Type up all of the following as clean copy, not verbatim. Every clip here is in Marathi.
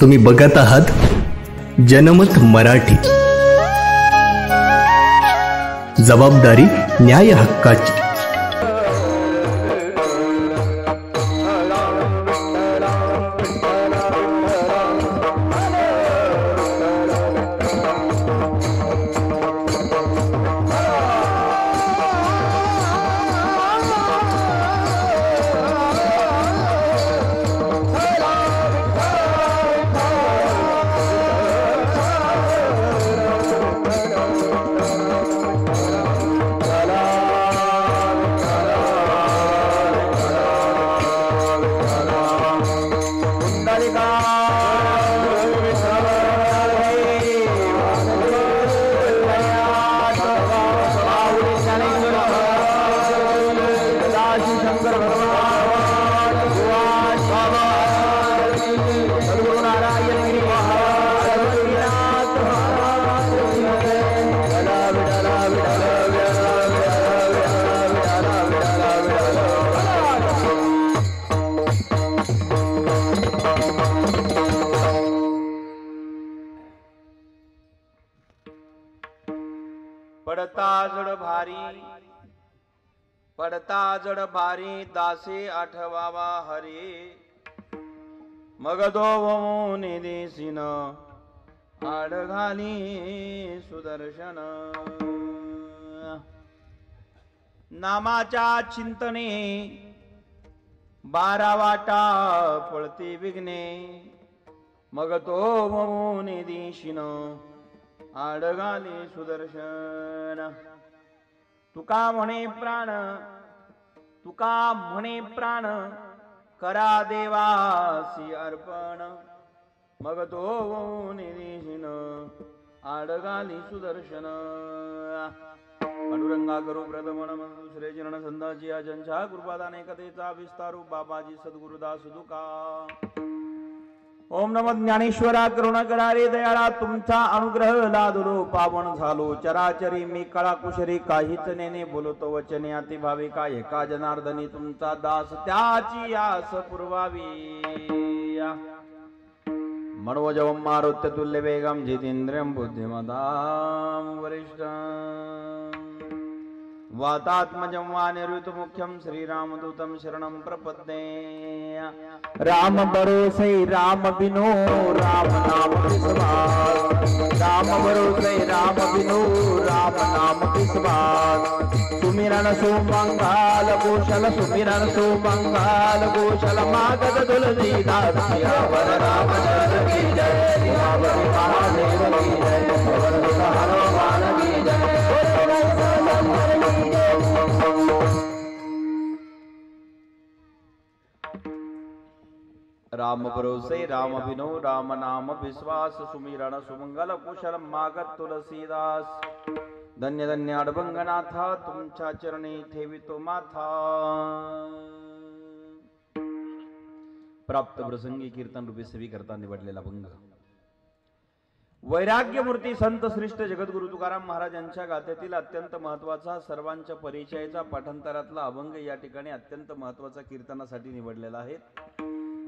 तुम्ही बघत आहात जनमत मराठी. जबाबदारी न्याय हक्काची. पडता जड भारी दासे आठवावा हरे. मग तो निदेशिन आड घाली सुदर्शन. नामाच्या चिंतने 12 वाटा पळते विघ्ने. मग तो निदेशिन आड घाली सुदर्शन. तुका म्हणे प्राण करा देवासी अर्पण. मग तो निदेशिन आडगाली सुदर्शन. पांडुरंगा करू प्रथमन दुसरे चरण संताची अजंच्या कृपादाने कथेचा विस्तारू बाबाजी सद्गुरुदास दुका. ओम नमः ज्ञानेश्वरा करुणा करा रे दयाळा. तुमचा अनुग्रह लादलो पावन झालो. चराचरी मी कळा कुशरी काहीच नेने बोलतो वचने अति भावी काय का जनार्दनी तुमचा दास त्याची आस पुरवावी. मनोजवम मारुत्य तुल्य वेगम जितेंद्रियम बुद्धिमतां वरिष्ठं. वातात्मजं वानिरुत मुख्यं श्रीरामदूतं शरणं प्रपद्ये. राम भरोसे राम बिनो राम नाम विश्वास. राम भरोसे राम बिनो राम नाम विश्वास. सुमिरन सुमंगल गोशल सुमिरन सुमंगल गोशल मागध तुलसीदास. सियावर रामचंद्र की जय. सियावर महादेव की जय. हनुमान की जय. राम भरोसे राम बिनो राम नाम विश्वास. सुमिरन सुमंगल कुशल मागत तुलसीदास. धन्य धन्य अडभंगनाथा तुमच्या चरणी ठेवितो माथा. प्राप्त प्रसंगी कीर्तन रूपी सेवी करता निवडलेला भंग. वैराग्य मूर्ती संत श्रेष्ठ जगद्गुरु तुकाराम महाराजांच्या गाथेतील अत्यंत महत्वाचा सर्वांच्या परिचयाचा पाठांतरातला अभंग या ठिकाणी अत्यंत महत्वाचा कीर्तनासाठी निवडलेला आहे.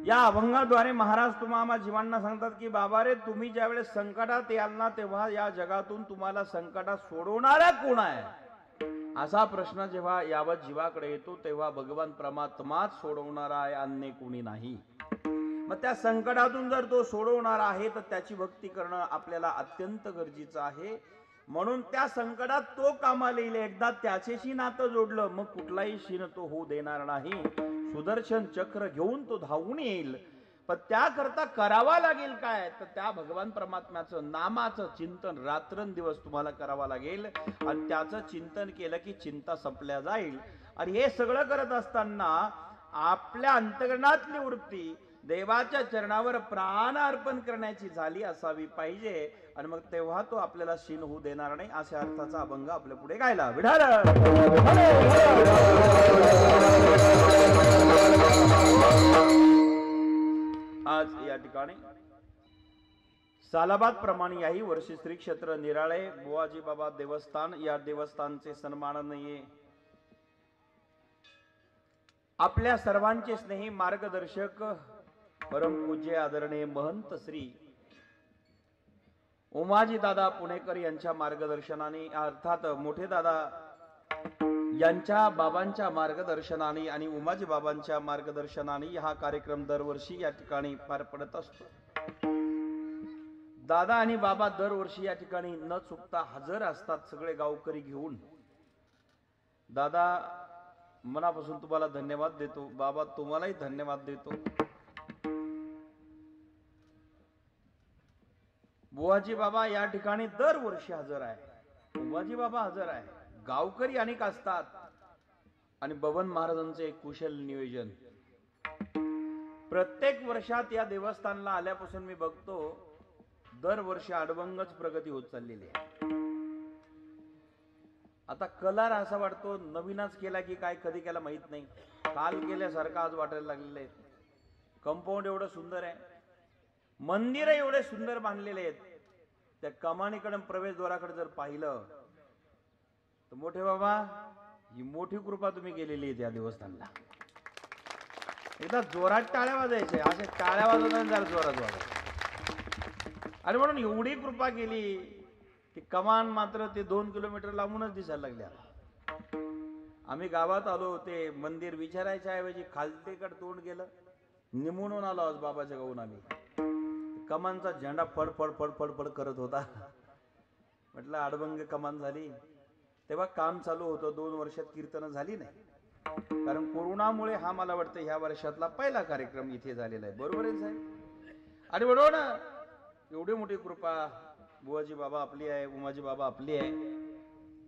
या अभंगाद्वारे महाराज तुम्हा जीवांना सांगतात की बाबा रे, तुम्ही ज्यावेळेस संकटात याल ना तेव्हा या जगातून तुम्हाला संकटात सोडवणारा कोण आहे असा प्रश्न जेव्हा यावत जीवाकडे येतो तेव्हा भगवान परमात्माच सोडवणारा आहे, अन्य कोणी नाही. मग त्या संकटातून जर तो सोडवणारा आहे तर त्याची भक्ती करणं आपल्याला अत्यंत गरजेचं आहे. म्हणून त्या संकटात तो कामाला येईल. एकदा त्याच्याशी नातं जोडलं मग कुठलाही शीन तो होऊ देणार नाही. सुदर्शन चक्र घेऊन तो धावून येईल. पण त्याकरता करावा लागेल काय तर त्या भगवान परमात्म्याचं नामाचं चिंतन रात्रंदिवस तुम्हाला करावा लागेल. आणि त्याचं चिंतन केलं की चिंता संपल्या जाईल. आणि हे सगळं करत असताना आपल्या अंतःकरणातली वृत्ती देवाच्या चरणावर प्राण अर्पण करण्याची झाली असावी पाहिजे. आणि मग तेव्हा तो आपल्याला शीन होऊ देणार नाही. अशा अर्थाचा अभंग आपल्या पुढे गायला. विठाल आज या ठिकाणी सालाबाद प्रमाणे याही वर्षी श्री क्षेत्र निराळे बुवाजी बाबा देवस्थान या देवस्थानचे सन्माननीय आपल्या सर्वांचे स्नेही मार्गदर्शक परमपूज्य आदरणीय महंत श्री उमाजी दादा पुणेकर यांच्या मार्गदर्शनाने, अर्थात मोठे दादा यांच्या बाबांच्या मार्गदर्शनाने आणि उमाजी बाबांच्या मार्गदर्शनाने हा कार्यक्रम दरवर्षी या ठिकाणी पार पडत असतो. दादा आणि बाबा दरवर्षी या ठिकाणी न चुकता हजर असतात, सगळे गावकरी घेऊन. दादा, मनापासून तुम्हाला धन्यवाद देतो. बाबा, तुम्हालाही धन्यवाद देतो. बुवाजी बाबा या ठिकाणी दरवर्षी हजर आहे. बुवाजी बाबा हजर आहे. गावकरी अनेक असतात आणि बबन महाराजांचे एक कुशल नियोजन. प्रत्येक वर्षात या देवस्थानला आल्यापासून मी बघतो दरवर्षी अडवंगच प्रगती होत चाललेली आहे. आता कलर असा वाटतो नवीनच केला की काय, कधी केला माहित नाही. काल केल्यासारखं आज वाटायला लागलेलं आहे. कंपाऊंड एवढं सुंदर आहे, मंदिर एवढे सुंदर बांधलेले आहेत. त्या कमानीकडे प्रवेशद्वाराकडे जर पाहिलं तर मोठे बाबा, ही मोठी कृपा तुम्ही केलेली आहे त्या देवस्थानला. एकदा जोरात टाळ्या वाजायचे, असे टाळ्या वाजवताना जरा जोरात वाजायचे. आणि म्हणून एवढी कृपा केली की कमान मात्र ते 2 किलोमीटर लांबूनच दिसायला लागल्या. आम्ही गावात आलो, ते मंदिर विचारायच्या ऐवजी खालतेकडे तोंड गेलं, निमून आलो आज बाबाच्या गावून. आम्ही कमानचा झेंडा फडफड फडफड फड करत होता. म्हटलं अडबंग कमान झाली. तेव्हा काम चालू होतं. 2 वर्षात कीर्तन झाली नाही, कारण कोरोनामुळे हा मला वाटतं ह्या वर्षातला पहिला कार्यक्रम इथे झालेला आहे. बरोबर आहे साहेब? आणि बरोबर ना, एवढी मोठी कृपा बुवाजी बाबा आपली आहे, उमाजी बाबा आपली आहे.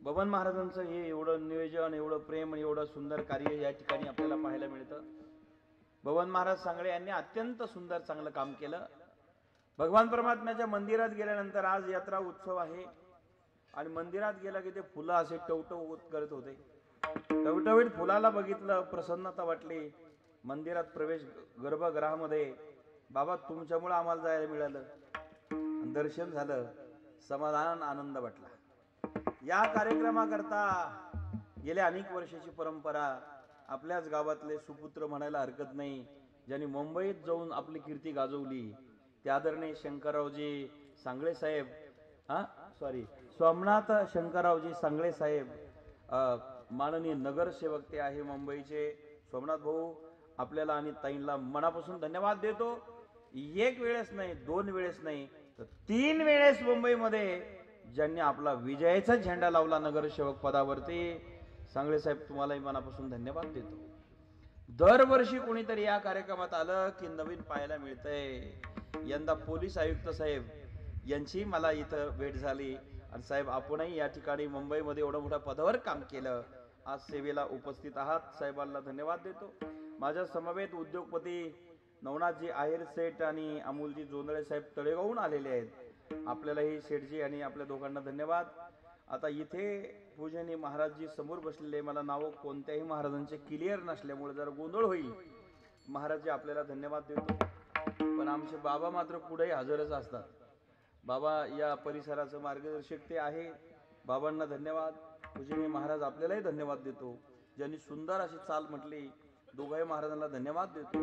बबन महाराजांचं हे एवढं नियोजन, एवढं प्रेम आणि एवढं सुंदर कार्य या ठिकाणी आपल्याला पाहायला मिळतं. बबन महाराज सांगळे यांनी अत्यंत सुंदर चांगलं काम केलं. भगवान परमात्म्याच्या मंदिरात गेल्यानंतर आज यात्रा उत्सव आहे आणि मंदिरात गेला की ते फुलं असे टवटव करत होते. टवटवीत फुलाला बघितलं, प्रसन्नता वाटली. मंदिरात प्रवेश गर्भगृहामध्ये, बाबा तुमच्यामुळे आम्हाला जायला मिळालं, दर्शन झालं, समाधान आनंद वाटला. या कार्यक्रमाकरता गेल्या अनेक वर्षाची परंपरा आपल्याच गावातले सुपुत्र म्हणायला हरकत नाही, ज्यांनी मुंबईत जाऊन आपली कीर्ती गाजवली, ते आदरणीय शंकररावजी सांगळे साहेब, सोमनाथ शंकररावजी सांगळे साहेब, माननीय नगरसेवक ते आहे मुंबईचे. सोमनाथ भाऊ, आपल्याला आणि ताईंना मनापासून धन्यवाद देतो. एक वेळेस नाही, 2 वेळेस नाही, तर 3 वेळेस मुंबईमध्ये ज्यांनी आपला विजयाचा झेंडा लावला नगरसेवक पदावरती, सांगळे साहेब तुम्हालाही मनापासून धन्यवाद देतो. दरवर्षी कोणीतरी या कार्यक्रमात आलं की नवीन पाहायला मिळतंय. यंदा पोलीस आयुक्त साहेब यांची मला इथं भेट झाली. आणि साहेब, आपणही या ठिकाणी मुंबईमध्ये एवढं मोठ्या पदावर काम केलं, आज सेवेला उपस्थित आहात. साहेबांना धन्यवाद देतो. माझ्या समवेत उद्योगपती नवनाथजी आहेर सेठ आणि अमोलजी जोंधळे साहेब तळेगावहून आलेले आहेत. आपल्यालाही सेठजी आणि आपल्या दोघांना धन्यवाद. आता इथे पूजनीय महाराजजी समोर बसलेले, मला नाव कोणत्याही महाराजांचे क्लिअर नसल्यामुळे जरा गोंधळ होईल. महाराजजी आपल्याला धन्यवाद देतो. पण आमचे बाबा मात्र पुढेही हजरच असतात. बाबा या परिसराचं मार्गदर्शक ते आहे. बाबांना धन्यवाद. पूजनीय महाराज आपल्यालाही धन्यवाद देतो. ज्यांनी सुंदर अशी चाल म्हटली, दोघाही महाराजांना धन्यवाद देतो.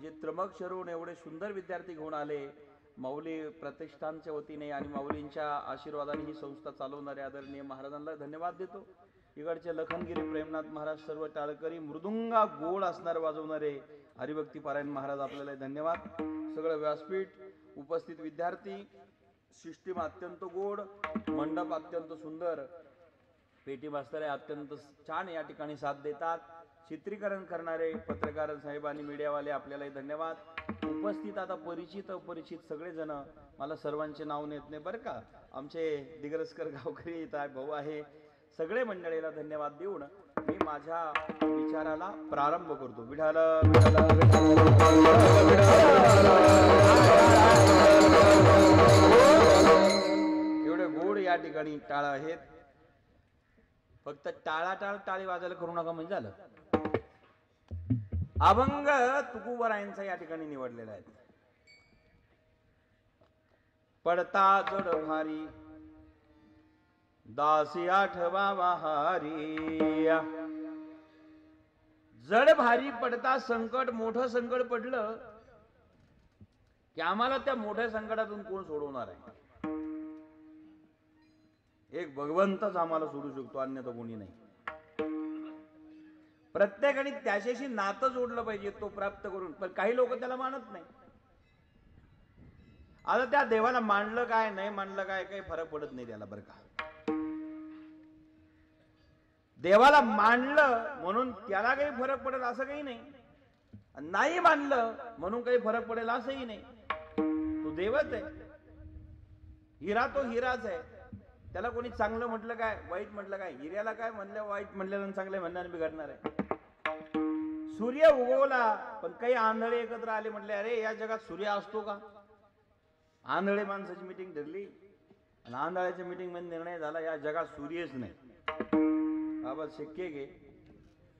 जे त्र्यंबक शहरून एवढे सुंदर विद्यार्थी घेऊन आले, माऊली प्रतिष्ठानच्या वतीने आणि माऊलींच्या आशीर्वादाने ही संस्था चालवणाऱ्या आदरणीय महाराजांना धन्यवाद देतो. इकडचे लखनगिरी प्रेमनाथ महाराज, सर्व टाळकरी, मृदुंगा गोड असणारे वाजवणारे हरिभक्ती पारायण महाराज, आपल्याला धन्यवाद. सगळं व्यासपीठ, उपस्थित विद्यार्थी, सिस्टीम अत्यंत गोड, मंडप अत्यंत सुंदर, पेटी मास्तर अत्यंत छान या ठिकाणी साथ देतात. चित्रीकरण करणारे पत्रकार साहेब आणि मीडियावाले, आपल्यालाही धन्यवाद. उपस्थित आता परिचित अपरिचित सगळेजण, मला सर्वांचे नाव नेत नाही बरं का, आमचे दिग्रसकर गावकरी इथं भाऊ आहे, सगळे मंडळीला धन्यवाद देऊन मी माझ्या विचाराला प्रारंभ करतो. विठाल एवढे गोड या ठिकाणी टाळ आहेत. फक्त टाळी वाजायला करू नका म्हणजे झालं. अभंग तुकोबरायांचा या ठिकाणी निवडलेला आहे. पडता जड भारी दासी आठवा बहारी, जड भारी पडता संकट, मोठं संकट पडलं की आम्हाला त्या मोठ्या संकटातून कोण सोडवणार आहे? एक भगवंतच आम्हाला सोडू शकतो, अन्यथा कोणी नाही. प्रत्येकाने त्याच्याशी नातं जोडलं पाहिजे तो प्राप्त करून. पण काही लोक त्याला मानत नाही. आता त्या देवाला मानलं काय नाही मानलं काय काही फरक पडत नाही त्याला, बरं का. देवाला मानलं म्हणून त्याला काही फरक पडेल असं काही नाही, नाही मानलं म्हणून काही फरक पडेल असंही नाही. तो देवच आहे. हिरा तो हिराच आहे. त्याला कोणी चांगलं म्हटलं काय वाईट म्हटलं काय, हिऱ्याला काय म्हणलं वाईट म्हटल्यानं चांगलं म्हणण्याने बिघडणार आहे. सूर्य उगवला पण काही आंधळे एकत्र आले, म्हटले अरे या जगात सूर्य असतो का? आंधळे माणसाची मीटिंग ठरली आणि आंधळ्याच्या मीटिंग मध्ये निर्णय झाला या जगात सूर्यच नाही. बाबा शक्य घे,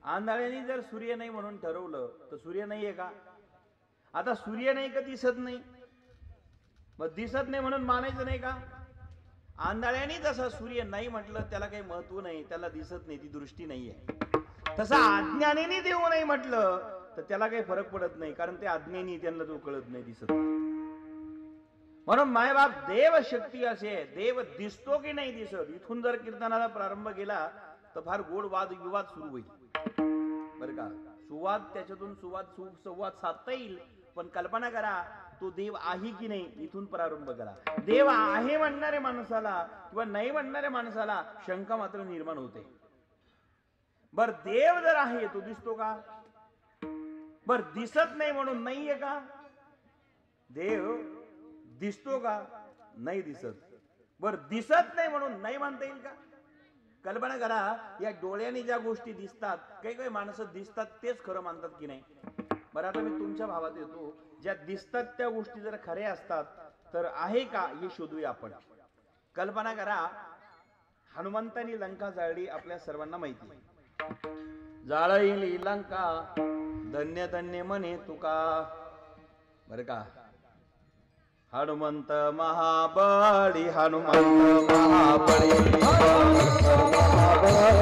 आंधळ्यांनी जर सूर्य नाही म्हणून ठरवलं तर सूर्य नाहीये का? आता सूर्य नाही का दिसत नाही, मग दिसत नाही म्हणून मानायचं नाही का? आंधळ्यांनी जसं सूर्य नाही म्हटलं त्याला काही महत्व नाही, त्याला दिसत नाही, ती दृष्टी नाहीये. तसं अज्ञानीने देव नाही म्हटलं तर त्याला काही फरक पडत नाही, कारण ते अज्ञानी, त्यांना तो कळत नाही, दिसत नाही. म्हणून मायबाप देव शक्ती असे, देव दिसतो की नाही दिसत, इथून जर कीर्तनाला प्रारंभ केला तर फार गोड वाद विवाद सुरू होईल, बरं का. सुवाद, त्याच्यातून संवाद साधता येईल, पण कल्पना करा तो देव आहे की नाही इथून प्रारंभ करा. देव आहे म्हणणाऱ्या माणसाला किंवा नाही म्हणणाऱ्या माणसाला शंका मात्र निर्माण होते. बर देव जर आहे तो दिसतो का? बर दिसत नाही म्हणून नाहीये का? देव दिसतो का? नाही दिसत. बर दिसत नाही म्हणून नाही म्हणता येईल का? कल्पना करा, या डोळ्याने ज्या गोष्टी दिसतात, काही काही माणसं दिसतात तेच खरं मानतात की नाही? बरं आता मी तुमच्या भावात येतो, ज्या दिसतात त्या गोष्टी जर खऱ्या असतात तर आहे का हे शोधूया आपण. कल्पना करा, हनुमंतानी लंका जाळली, आपल्या सर्वांना माहिती आहे. जाळली लंका धन्य धन्य म्हणे तुका, बरं का. हनुमंत महाबळी, हनुमंत महाबळी, हनुमंत महाबळी,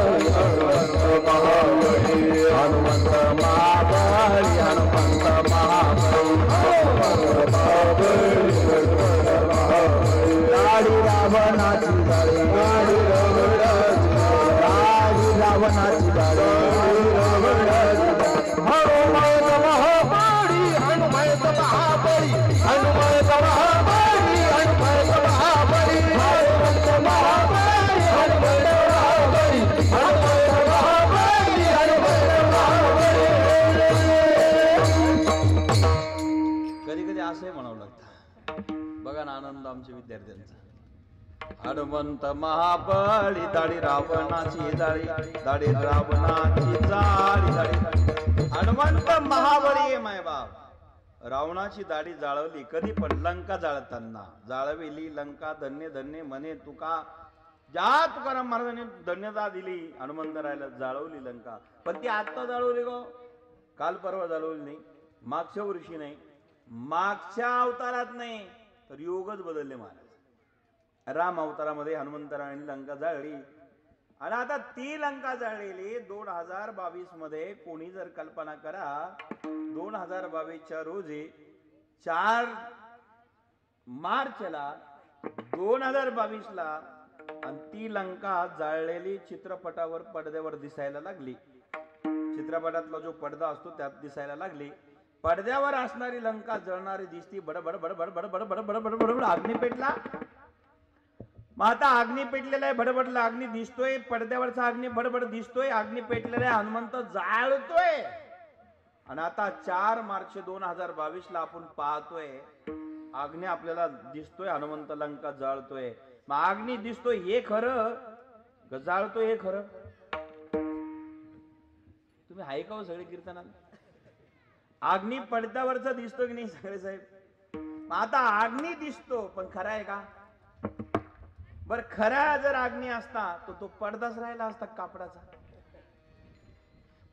हनुमंत महाबळी, हनुमंत महाबळी. गाडी रावणाची गाडी, गाडी रावणाची गाडी, रावणाची गाडी, हनुमंत महाबळी, हनुमंत महाबळी, हनुमंत महाबळी, हनुमंत महाबळी, हनुमंत महाबळी, हनुमंत महाबळी, हनुमंत महाबळी, हनुमंत महाबळी. कधी कधी असंही म्हणावं लागतं, बघा ना आनंद आमच्या विद्यार्थ्यांचा. हनुमंत महाबळी, दाढी रावणाची जाळी, दाढी रावणाची जाळी, दाढी. हनुमंत महाबळी आहे मायबाप. रावणाची दाढी जाळवली कधी, पण लंका जाळताना. जाळविली लंका धन्य धन्य म्हणे तुका. ज्या तुकाराम महाराजांनी धन्यता दिली हनुमंतरायला, जाळवली लंका. पण ती आता जाळवली गो, काल परवा जाळवली नाही, मागच्या वर्षी नाही, मागच्या अवतारात नाही, तर योगच बदलले महाराज. राम अवतारामध्ये हनुमंतरायाने लंका जाळली. आणि आता ती लंका जाळलेली 2022 मध्ये कोणी जर कल्पना करा, 2022च्या रोजी 4 मार्चला 2022ला, आणि ती लंका जाळलेली चित्रपटावर, पडद्यावर दिसायला लागली. चित्रपटातला जो पडदा असतो त्यात दिसायला लागली. पडद्यावर असणारी लंका जळणारी दिसती. बडबड बडबड बडबड बडबड बडबड अग्नी पेटला. मग आता अग्नी पेटलेला आहे, भडबडला अग्नी दिसतोय, पडद्यावरचा अग्नी भडबड दिसतोय, अग्नी पेटलेला आहे, हनुमंत जाळतोय. आणि आता 4 मार्च 2022ला आपण पाहतोय अग्नी आपल्याला दिसतोय, हनुमंत लंका जाळतोय. मग अग्नी दिसतोय हे खरं, जाळतोय हे खरं? तुम्ही आहे का हो सगळे कीर्तनाला? अग्नी पडद्यावरचा दिसतो की नाही सगळे साहेब? आता अग्नी दिसतो पण खरा आहे का? बर खरा जर अग्नी असता तर तो पडदाच राहिला असता कापडाचा.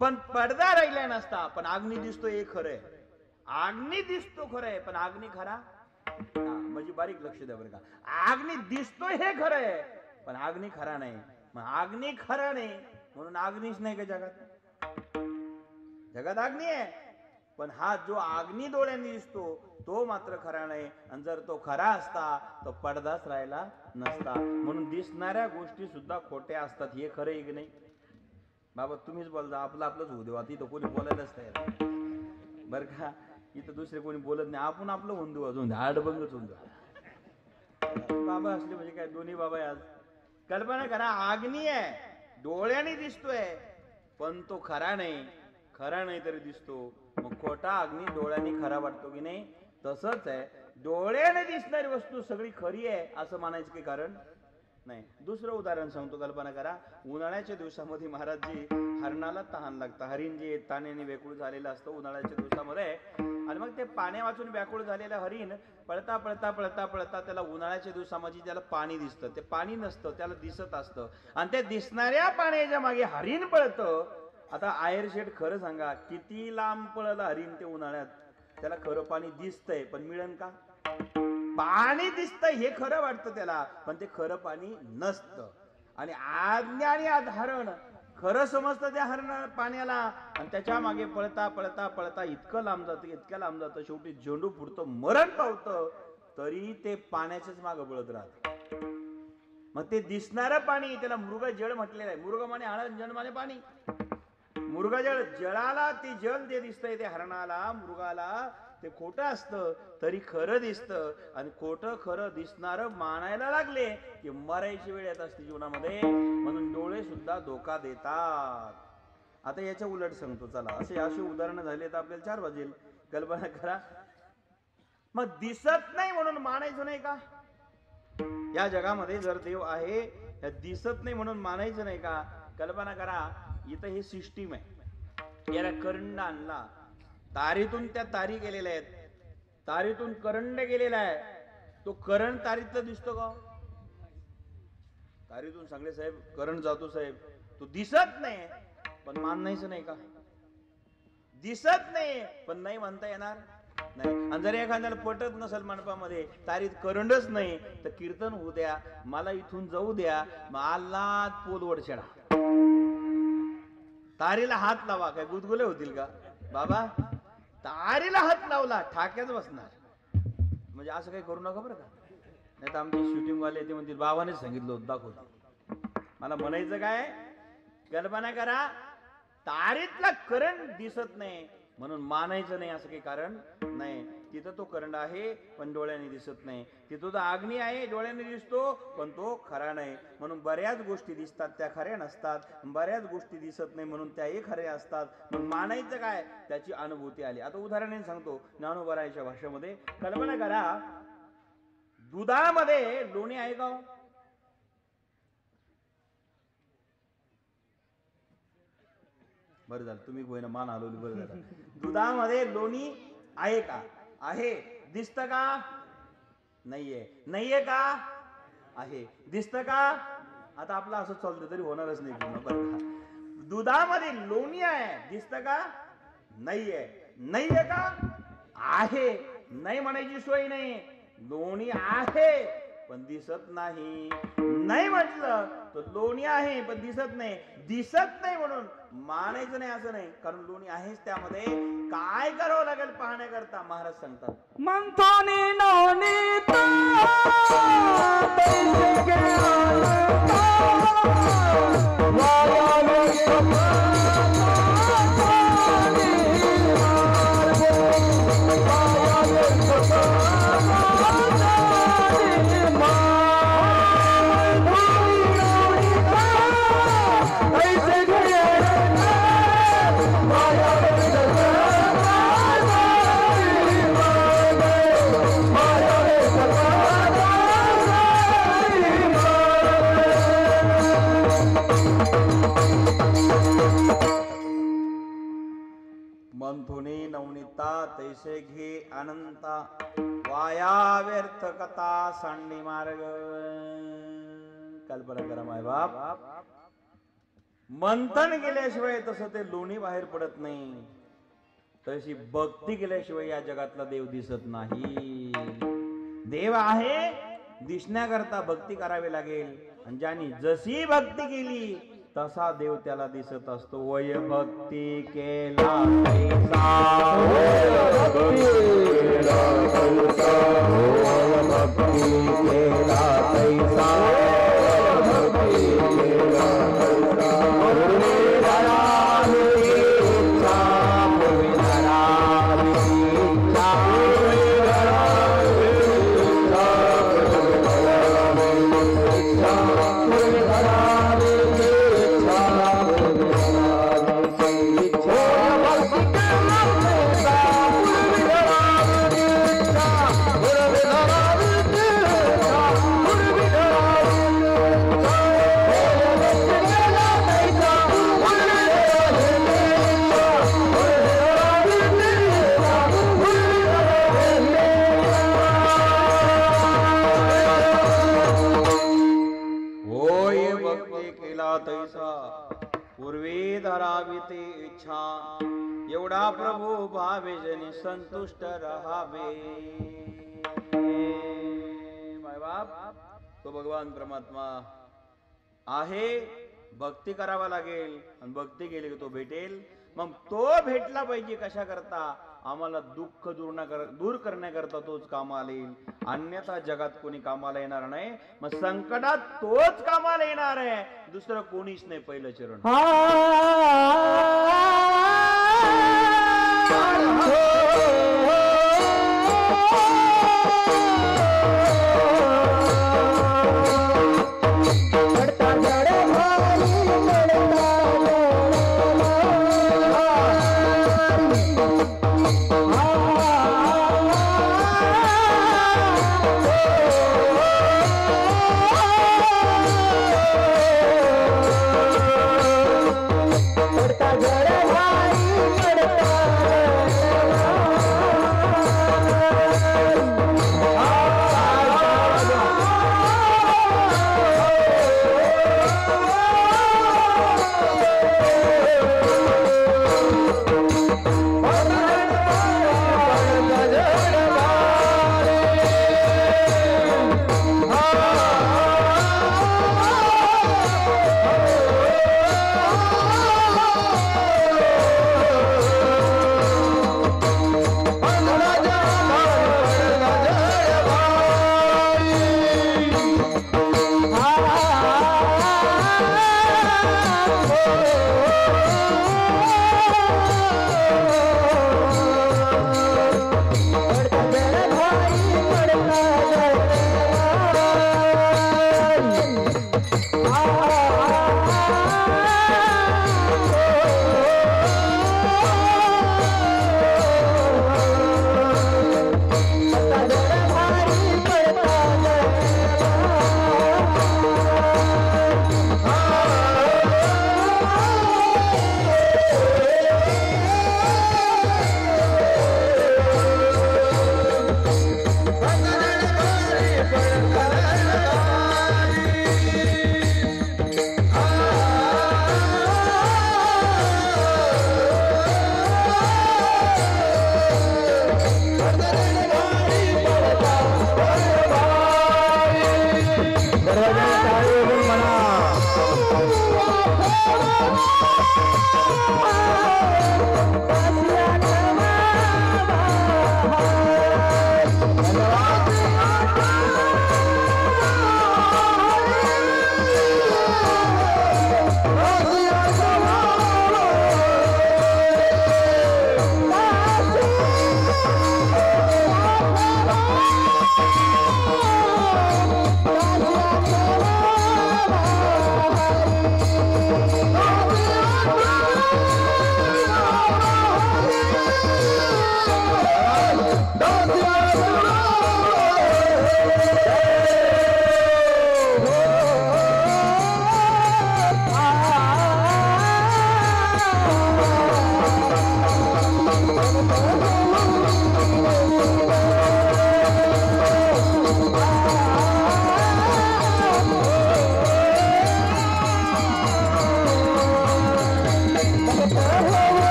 पण पडदा राहिला नसता, पण अग्नी दिसतो हे खरंय. अग्नी दिसतो खरंय पण अग्नी खरा? म्हणजे बारीक लक्ष द्या बरं का. अग्नी दिसतोय हे खरंय पण अग्नी खरा नाही. मग अग्नी खरा नाही म्हणून अग्नीच नाही का जगात? जगात अग्नी आहे पण हा जो अग्नी डोळ्यांनी दिसतो तो मात्र खरा नाही. आणि जर तो खरा असता तर पडदाच राहिला नसता. म्हणून दिसणाऱ्या गोष्टी सुद्धा खोट्या असतात. हे खरं आहे की नाही बाबा? तुम्हीच बोलता. आपलं आपलंच होऊ देवा. इथं कोणी बोलायलाच तयार बर का? इथं दुसरे कोणी बोलत नाही. आपण आपलं होऊन देऊ. अजून हाडबंगच होऊन देऊ. बाबा असले म्हणजे काय? दोन्ही बाबा आहे आज. कल्पना करा, अग्नी आहे, डोळ्याने दिसतोय पण तो खरा नाही. खरा नाही तरी दिसतो. मग खोटा अग्नी डोळ्याने खरा वाटतो की नाही? तसंच आहे, डोळ्याने दिसणारी वस्तू सगळी खरी आहे असं म्हणायचं काही कारण नाही. दुसरं उदाहरण सांगतो. कल्पना करा, उन्हाळ्याच्या दिवसामध्ये महाराजजी हरणाला तहान लागतं. हरिण जे ताण्याने व्याकुळ झालेलं असतं उन्हाळ्याच्या दिवसामध्ये. आणि मग ते पाण्या वाचून व्याकुळ झालेलं हरिण पळता पळता पळता पळता त्याला उन्हाळ्याच्या दिवसामध्ये त्याला पाणी दिसतं. ते पाणी नसतं, त्याला दिसत असतं. आणि ते दिसणाऱ्या पाण्याच्या मागे हरिण पळतं. आता आयर शेठ खरं सांगा, किती लांब पळलं हरिण ते उन्हाळ्यात? त्याला खरं पाणी दिसतंय पण मिळेल का? पाणी दिसतंय हे खरं वाटतं त्याला, पण ते खरं पाणी नसतं. आणि अज्ञानी हरण खरं समजतं त्या हरण पाण्याला. आणि त्याच्या मागे पळता पळता पळता इतकं लांब जातं, इतक्या लांब जातं, शेवटी झेंडू फुटतं, मरण पावतं, तरी ते पाण्याच्याच मागं पळत राहत. मग ते दिसणारं पाणी त्याला मृगजळ म्हटलेलं आहे. मृग माने हळद, जळ माने पाणी. मृगजळ, जळाला ते जल जे दिसतंय ते हरणाला, मृगाला ते खोटं असतं तरी खरं दिसतं. आणि खोटं खरं दिसणारं मानायला लागले की मरायची वेळ येत असते जीवनामध्ये. म्हणून डोळे सुद्धा धोका देतात. आता याच्या उलट सांगतो चला. असे उदाहरणं झाले तर आपल्याला 4 वाजेल. कल्पना करा, मग दिसत नाही म्हणून मानायचं नाही का? या जगामध्ये जर देव आहे, दिसत नाही म्हणून मानायचं नाही का? कल्पना करा, इथं हे सिस्टीम आहे. याला करंट आणला, तारीतून त्या तारी गेलेल्या आहेत, तारीतून करंट गेलेला आहे. तो करंट तारीतला दिसतो का? तारीतून सांगले साहेब करंट जातो साहेब. तो दिसत नाही पण मानायचं नाही का? दिसत नाही पण नाही म्हणता येणार नाही. आणि जर एखाद्याला पटत नसेल मंडपामध्ये तारीत करंटच नाही तर कीर्तन होऊ द्या, मला इथून जाऊ द्या, मला पोलवड चढा, तारीला हात लावा, काय गुदगुले होतील का बाबा? तारीला हात लावला ठाक्याच बसणार. म्हणजे असं काही करू नका बरं का, नाही तर आमचे शूटिंग वाले ते म्हणतील बाबानेच सांगितलं होतं दाखवतो. मला म्हणायचं काय, कल्पना करा, तारीतला करंट दिसत नाही म्हणून मानायचं नाही असं काही कारण नाही. तिथं तो करंट आहे पण डोळ्याने दिसत नाही. तिथं तो अग्नी आहे, डोळ्याने दिसतो पण तो खरा नाही. म्हणून बऱ्याच गोष्टी दिसतात त्या खऱ्या नसतात, बऱ्याच गोष्टी दिसत नाही म्हणून त्याही खऱ्या असतात. मग मानायचं काय? त्याची अनुभूती आली. आता उदाहरण सांगतो ज्ञानोबरायच्या भाषेमध्ये. कल्पना करा, दुधामध्ये लोणी आहे का? बरं झालं तुम्ही गोयना मान हलवली, बरं झालं. दुधामध्ये लोणी आहे का? आहे. दिसत का? नाहीये. नाहीये का? आहे. दिसत का? आता आपलं असं चालतं तरी होणारच नाही पूर्ण, बरं का? दुधामध्ये लोणी आहे, दिसत का? नाहीये. नाहीये का? आहे. नाही म्हणायची सोय नाही. लोणी आहे पण दिसत नाही. नाही म्हटलं तर लोणी आहे पण दिसत नाही. दिसत नाही म्हणून मानायचं नाही असं नाही, कारण लोणी आहेच त्यामध्ये. काय करावं लागेल पाहण्याकरता महाराज सांगतात, मंथोनी नवनीता मंथुनी नवनीता तैसे घे अनंता, वाया व्यर्थ कथा सांडी मार्ग. कल्पना करा माय बाप, मंथन केल्याशिवाय तसं ते लोणी बाहेर पडत नाही, तशी भक्ती केल्याशिवाय या जगातला देव दिसत नाही. देव आहे दिसण्याकरता भक्ती करावी लागेल. आणि ज्यांनी जशी भक्ती केली तसा देव त्याला दिसत असतो. वय भक्ती केला तैसा, भक्ती केला तैसा, भक्ती केला तैसा, भक्ती केला तैसा. पूर्वी धरावी ते इच्छा, एवढा प्रभू भावे जनी संतुष्ट रहावे. माय बाप, तो भगवान परमात्मा आहे. भक्ती करावा लागेल आणि भक्ती केली की तो भेटेल. मग तो भेटला पाहिजे कशा करता? आम्हाला दुःख दूर करण्याकरता तोच कामाला येईल, अन्यथा जगात कोणी कामाला येणार नाही. मग संकटात तोच कामाला येणार आहे, दुसरं कोणीच नाही. पहिलं चरण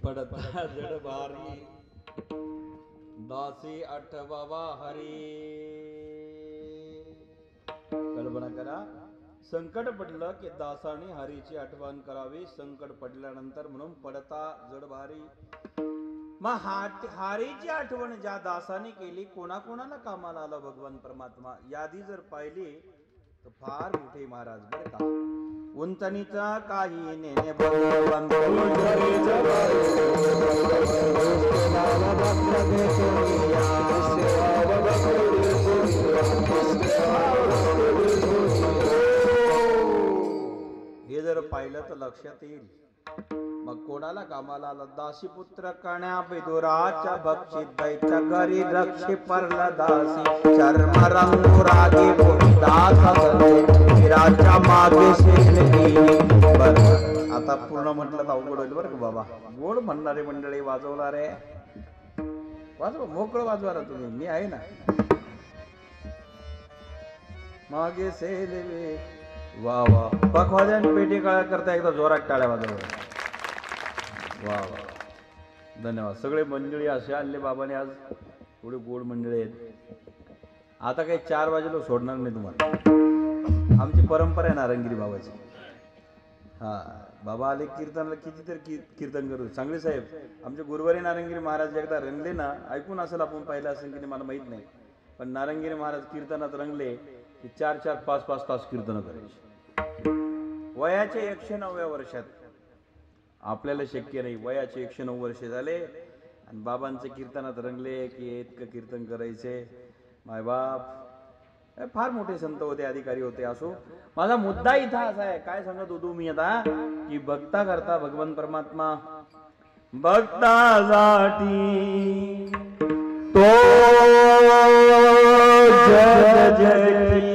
पडता जड भारी दासी आठवावा हरी. कल्पना करा, संकट पडलं की दासाने हरीची आठवण करावी. संकट पडल्यानंतर म्हणून पडता जड भारी. मग हरीची आठवण ज्या दासाने केली, कोणाकोणाला कामाला आलं भगवान परमात्मा, यादी जर पाहिली तर फार मोठे महाराज बरं का. उंचनीचा काही नेणे भगवंत हे जर पाहिलं तर लक्षात येईल. मग कोणाला कामाला आला, दासीपुत्र कण्या विदुराच्या भक्षित दैत्य घरी रक्षे परला दासी चर्म रंगू रागे दास राजा मागे शेण गेली. बरं आता पूर्ण म्हटलं तर अवघड होईल बरं का बाबा. गोड म्हणणारे मंडळी, वाजवणारे वाजवा, मोकळं वाजवा ना तुम्ही, मी आहे ना. मागे सेले वा वा, पखवाद्यान पेटी काळ्या करता एकदा जोरात टाळ्या वाजवा. वा वा, धन्यवाद. सगळे मंडळी असे आणले बाबाने आज, थोडे गोड मंडळी आहेत. आता काही 4 वाजेला सोडणार नाही तुम्हाला. आमची परंपरा आहे नारंगिरी बाबाची. हा, बाबा आले कीर्तनाला कितीतरी कीर्तन करू. सांगली साहेब आमचे गुरुवारी नारंगिरी महाराज एकदा रंगले ना, ऐकून असेल आपण, पाहिलं असेल की मला माहित नाही, पण नारंगिरी महाराज कीर्तनात रंगले की 4-4, 5-5 तास कीर्तन करायचे. वयाचे 109व्या वर्षात. आपल्याला शक्य नाही. वयाचे 109 वर्ष झाले आणि बाबांचे कीर्तनात रंगले की इतकं कीर्तन करायचे. माय बाप, फार मोठे संत होते, अधिकारी होते. असो, माझा मुद्दा इथं असा आहे, काय सांगत होतो मी आता, की भक्ता करता भगवान परमात्मा भक्तासाठी तो जग जगती,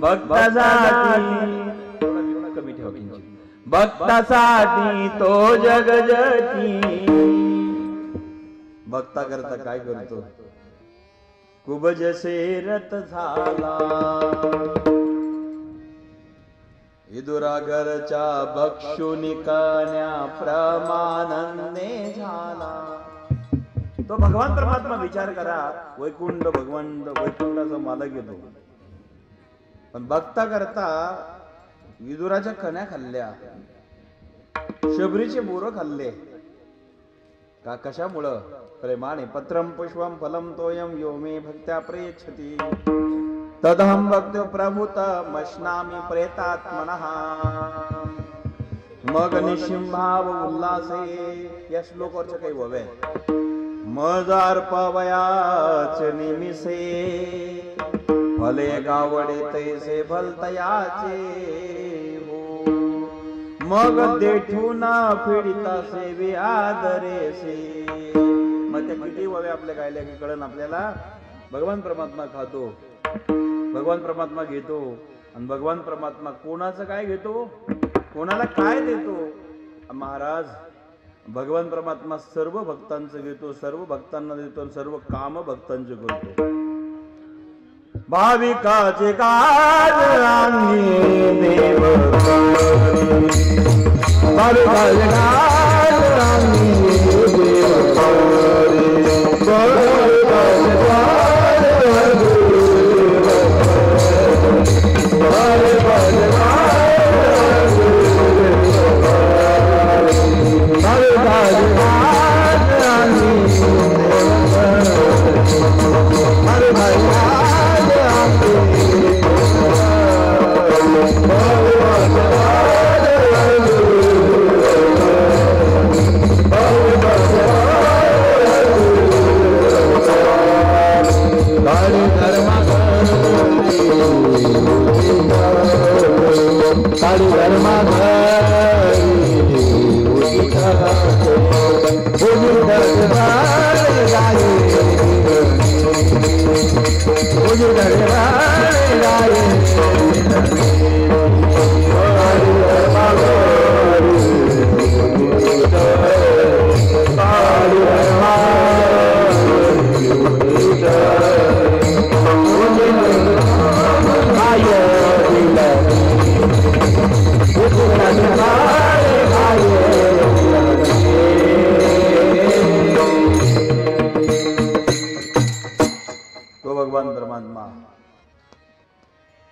भक्तासाठी कमी ठेवा किंचित, भक्तासाठी तो जग जगती. भक्ता करता काय करतो, कुबज रथ झाला, विदुरागरच्या भक्षुनी कन्या प्रमानंदे झाला. तो भगवान परमात्मा विचार करा, वैकुंठ भगवंत वैकुंठाचा मालक येतो, पण भक्ता करता विदुराच्या कन्या खाल्ल्या, शबरीचे बोरं खाल्ले. का कशामुळं? प्रेमाने. पत्रम पुष्पम फलम तोयम यो मे भक्त्या प्रयच्छति तदहम भक्तो प्रभूत मश्नामी प्रेतात्मनः. मग निशिंभाव उल्लासे या श्लोकावरचे काही ववे मजार पवयाच निमिसे फले गावडे तैसे भलतयाचे हो. मग देठूना फिडिता सेवे आदरेसे. मग त्या किती ववे आपल्या गायल्या की कळण आपल्याला. भगवान परमात्मा खातो, भगवान परमात्मा घेतो, आणि भगवान परमात्मा कोणाचं काय घेतो, कोणाला काय देतो. महाराज, भगवान परमात्मा सर्व भक्तांचं घेतो, सर्व भक्तांना देतो, सर्व काम भक्तांचे करतो. भाविकाचे काज अंगी देव भाविकाचे काज अंगी देव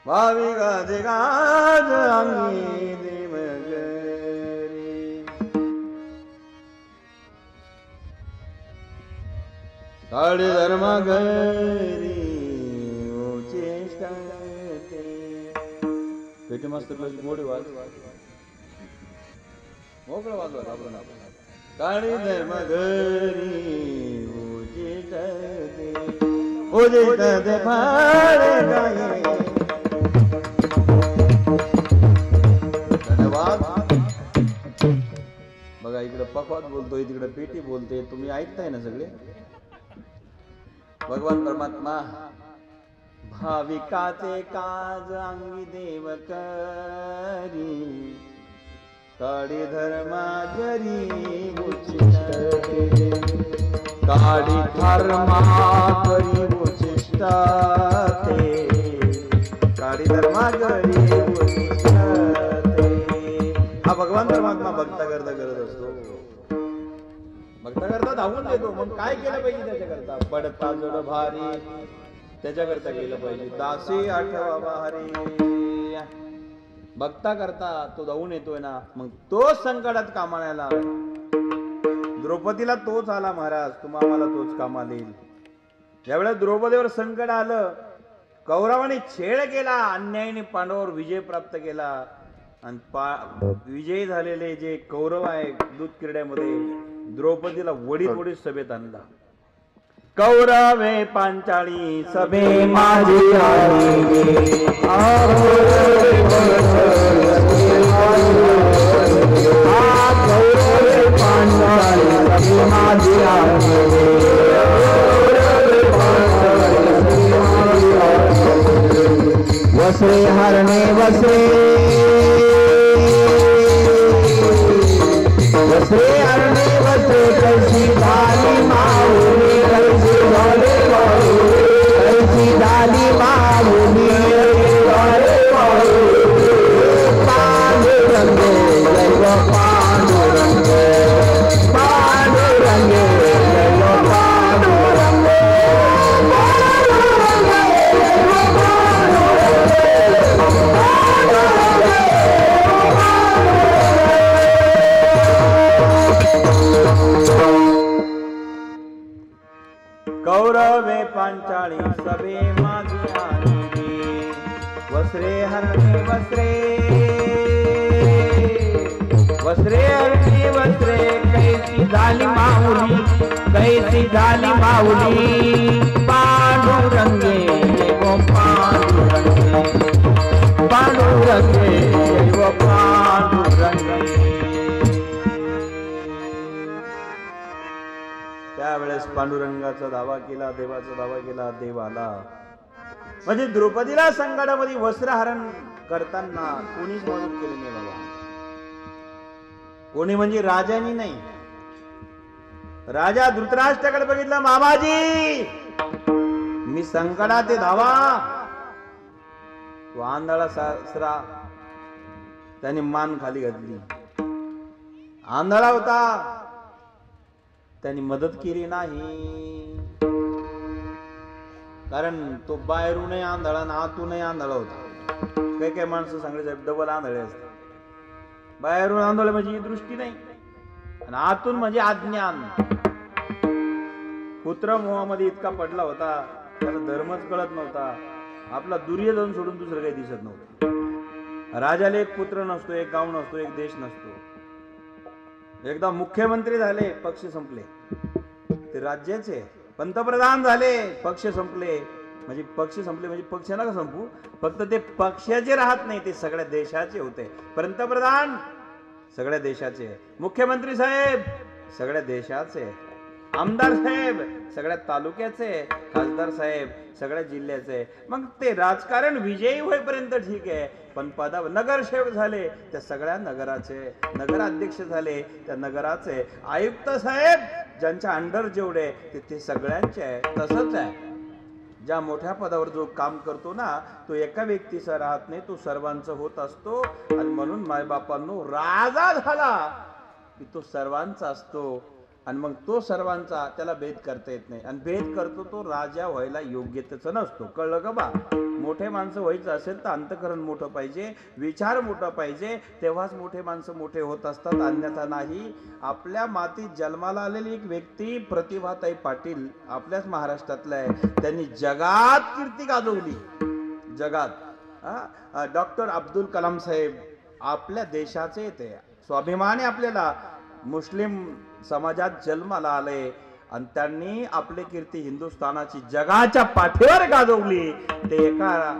भाविकाचे काज अंगी देव करी काळे धर्म घरी पेटी मास्तर मोठी वाज मोकळं वाजवा घाबरू काळी धर्म घरी उजितते फाळे गाये. धन्यवाद. बघा इकडे पकवात बोलतोय तिकडे पेटी बोलते तुम्ही ऐकताय ना सगळे. भगवान परमात्मा भाविकाचे काज अंगी देव करी काडी धर्मा जरी उचिष्ट काडी धर्मा करी उचिष्ट काडी धर्मा करी उचिष्ट. हा भगवान परमात्मा भक्ता करता करत असतो. भक्ता करता धावून देतो. मग काय केलं पाहिजे त्याच्याकरता. पडता जड भारी त्याच्याकरता केलं पाहिजे. दासी आठवा बहारी. भक्ता करता तो धावून येतोय ना मग तो संकटात कामाला. द्रौपदीला तोच आला महाराज तुम्हाला तोच कामाला येईल. ज्यावेळेस द्रौपदीवर संकट आलं कौरवाने छेड केला अन्यायाने पांडवावर विजय प्राप्त केला आणि विजयी झालेले जे कौरव आहे दूध क्रीड्यामध्ये द्रौपदीला वडीत सभेत आणला. कौरवे पांचाळी सभे माझी वसरे हरणे वसरे वसरे हरणे वसरे कैसी डाली माऊली कैसी डाली माऊली कैसी डाली माऊली पांडुरंग जय पांडुरंग पांडुरंग जय पांडुरंग. कौरवे पांचाळी सभे माझी आली वसरे हरणे वसरे वसरे हरणे वसरे कैसी झाली माऊली कैसी झाली माऊली पांडुरंगे वो पांडुरंगे पांडुरंगे वो पांडुरंगे. त्यावेळेस पांडुरंगाचा दावा केला देवाचा दावा केला देव आला. म्हणजे द्रौपदीला संकटामध्ये वस्त्रहरण करताना कोणीच मदत केली नाही बाबा. कोणी म्हणजे राजानी नाही. राजा धृतराष्ट्राकडे बघितलं मामाजी मी संकटात धावा. तो आंधळा सासरा त्याने मान खाली घातली. आंधळा होता त्यांनी मदत केली नाही कारण तो बाहेरूनही आंधळा आणि आतूनही आंधळा होता. काही काही माणसं सांगले साहेब डबल आंधळे असतात. बाहेरून आंधळे म्हणजे दृष्टी नाही आणि आतून म्हणजे अज्ञान. पुत्र मोहामध्ये इतका पडला होता त्याला धर्मच कळत नव्हता. आपला दुर्योधन सोडून दुसरं काही दिसत नव्हतं. राजाला एक पुत्र नसतो एक गाव नसतो एक देश नसतो. एकदा मुख्यमंत्री झाले पक्ष संपले ते राज्याचे. पंतप्रधान झाले पक्ष संपले म्हणजे पक्ष संपले म्हणजे पक्ष नका संपू फक्त ते पक्षाचे राहत नाही ते सगळ्या देशाचे होते. पंतप्रधान सगळ्या देशाचे. मुख्यमंत्री साहेब सगळ्या देशाचे. आमदार साहेब सगळ्या तालुक्याचे. खासदार साहेब सगळ्या जिल्ह्याचे. मग ते राजकारण विजयी होईपर्यंत ठीक आहे पण पदावर नगरसेवक झाले त्या सगळ्या नगराचे. नगराध्यक्ष झाले त्या नगराचे. आयुक्त साहेब ज्यांच्या अंडर जेवढे ते सगळ्यांचे आहे. तसंच आहे ज्या मोठ्या पदावर जो काम करतो ना तो एका व्यक्तीचा राहत नाही तो सर्वांचा होत असतो. आणि म्हणून मायबापांनो राजा झाला की तो सर्वांचा असतो. आणि मग तो सर्वांचा, त्याला भेद करता येत नाही. आणि भेद करतो तो राजा व्हायला योग्यतेचा नसतो. कळलं का बा? मोठे माणसं व्हायचं असेल तर अंतकरण मोठं पाहिजे, विचार मोठा पाहिजे, तेव्हाच मोठे माणसं मोठे होत असतात, अन्यथा नाही. आपल्या मातीत जन्माला आलेली एक व्यक्ती प्रतिभाताई पाटील आपल्याच महाराष्ट्रातल्या आहे. त्यांनी जगात कीर्ती गाजवली, जगात. डॉक्टर अब्दुल कलाम साहेब आपल्या देशाचे, ते स्वाभिमान आहे आपल्याला. मुस्लिम समाजात जन्माला आले आणि त्यांनी आपली कीर्ती हिंदुस्थानाची जगाच्या पाठीवर गाजवली. ते एका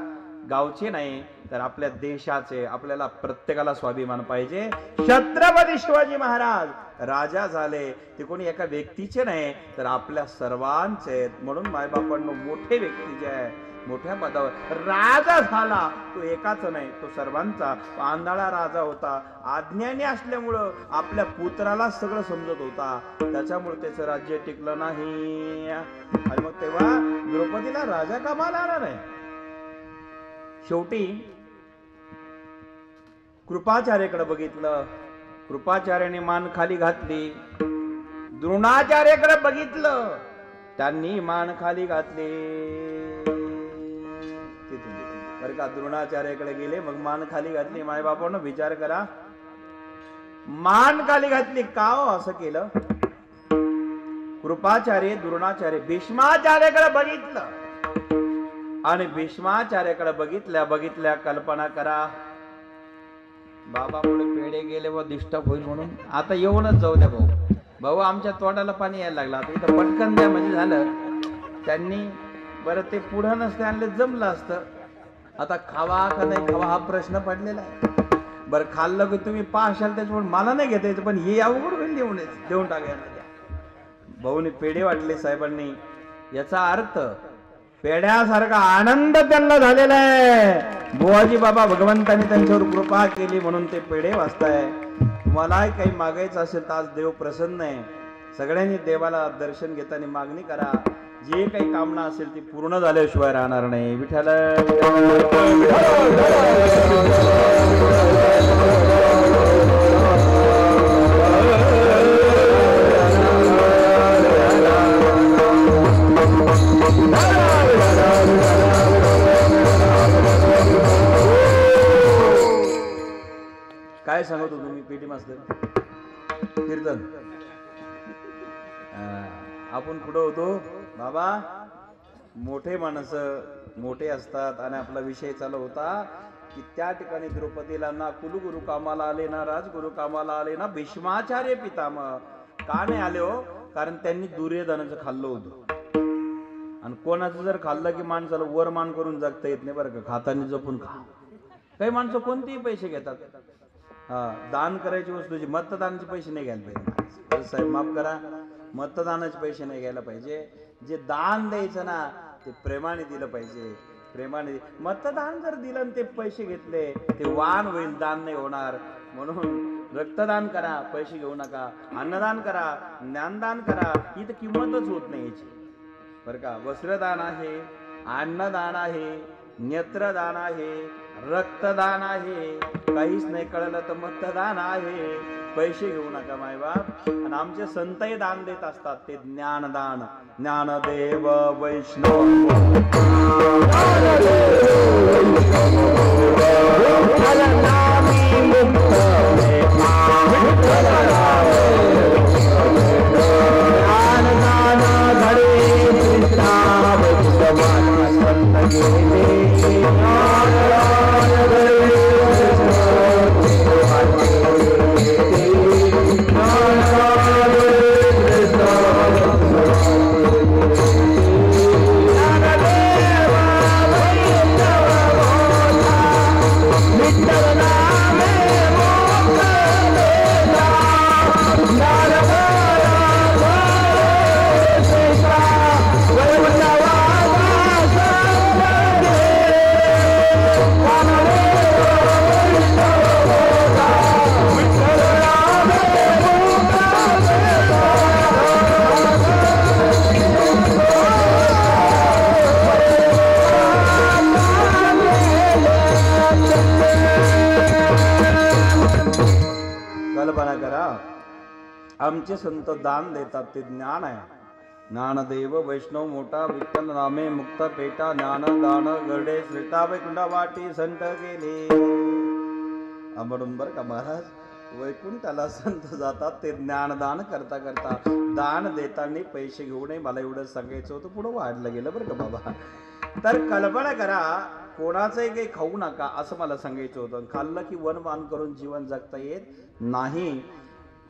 गावचे नाही तर आपल्या देशाचे. आपल्याला प्रत्येकाला स्वाभिमान पाहिजे. छत्रपती शिवाजी महाराज राजा झाले ते कोणी एका व्यक्तीचे नाही तर आपल्या सर्वांचे. म्हणून मायबापांनो, मोठे व्यक्ती जे आहे मोठ्या पदावर राजा झाला तो एकाच नाही, तो सर्वांचा. आंधळा राजा होता, अज्ञानी असल्यामुळं आपल्या पुत्राला सगळं समजत होता, त्याच्यामुळे त्याचं राज्य टिकलं नाही. आणि मग तेव्हा द्रौपदीला राजा कामाला आला नाही. शेवटी कृपाचार्याकडे बघितलं, कृपाचार्याने मान खाली घातली. द्रोणाचार्याकडे बघितलं, त्यांनी मान खाली घातली. बरं का? द्रोणाचार्याकडे गेले, मग मान खाली घातली. मायबापानं विचार करा, मान खाली घातली का हो असं केलं? कृपाचार्य, द्रोणाचार्य, भीष्माचार्याकडे बघितलं आणि भीष्माचार्याकडे बघितल्या कल्पना करा, बाबा पुढे पेढे गेले व डिस्टर्ब होईल म्हणून आता येऊनच जाऊ द्या भाऊ आमच्या तोंडाला पाणी यायला लागला, आता इथं पटकन द्या म्हणजे झालं. त्यांनी बरं ते पुढं नसते आणले जमलं असतं. आता खावा का नाही खावा हा प्रश्न पडलेला आहे. बरं खाल्लं की तुम्ही पाशाल त्याच्यामुळे मला नाही घेता येतं, पण हे अवघड होईल, देऊन टाकायला द्या. भाऊने पेढे वाटले साहेबांनी, याचा अर्थ पेढ्यासारखा आनंद त्यांना झालेला आहे. बुवाजी बाबा भगवंतांनी त्यांच्यावर कृपा केली म्हणून ते पेढे वाचताय. तुम्हालाही काही मागायचं असेल तर आज देव प्रसन्न आहे. सगळ्यांनी देवाला दर्शन घेताना मागणी करा. जे काही कामना असेल ती पूर्ण झाल्याशिवाय राहणार नाही. विठ्ठल काय सांगतो तुम्ही पेटी मास्तर कीर्तन आपण कुठं होतो बाबा? मोठे माणसं मोठे असतात आणि आपला विषय चालू होता की त्या ठिकाणी द्रौपदीला ना कुलगुरु कामाला आले, ना राजगुरु कामाला आले, ना भीष्माचार्य पितामह. का नाही आले हो? कारण त्यांनी दुर्योधनाचं खाल्लं होतं. आणि कोणाचं जर खाल्लं की माणसाला वर मान करून जगता येत नाही बरं का. खाताना जपून खा. काही माणसं कोणतेही पैसे घेतात. दान करायची वस्तूची, मतदानाचे पैसे नाही घ्यायला पाहिजे. साहेब माफ करा, मतदानाचे पैसे नाही घ्यायला पाहिजे. जे दान द्यायचं ना ते प्रेमाने दिलं पाहिजे. प्रेमाने मतदान जर दिलं आणि ते पैसे घेतले ते वाण होईल, दान नाही होणार. म्हणून रक्तदान करा, पैसे घेऊ नका. अन्नदान करा, ज्ञानदान करा, ही तर किंमतच होत नाही याची बरं का. वस्त्रदान आहे, अन्नदान आहे, नेत्रदान आहे, रक्तदान आहे, काहीच नाही कळलं तर मतदान आहे. पैसे घेऊ नका मायबाप. आणि आमचे संतही दान देत असतात, ते ज्ञानदान. ज्ञानदेव वैष्णव आमचे संत दान देतात ते ज्ञान आहे. ज्ञानदेव वैष्णव मोठा विठ्ठल नामे मुक्त पेटा ज्ञान दान गरडे श्रेष्ठा वैकुंठा वाटी संत गेले. म्हणून बर का महाराज, वैकुंठाला संत जातात ते ज्ञानदान करता करता. दान देताना पैसे घेऊ नये, मला एवढं सांगायचं होतं, पुढं वाढलं गेलं बरं का बाबा. तर कल्पना करा, कोणाचंही काही खाऊ नका असं मला सांगायचं होतं. खाल्लं की वनमान करून जीवन जगता येत नाही.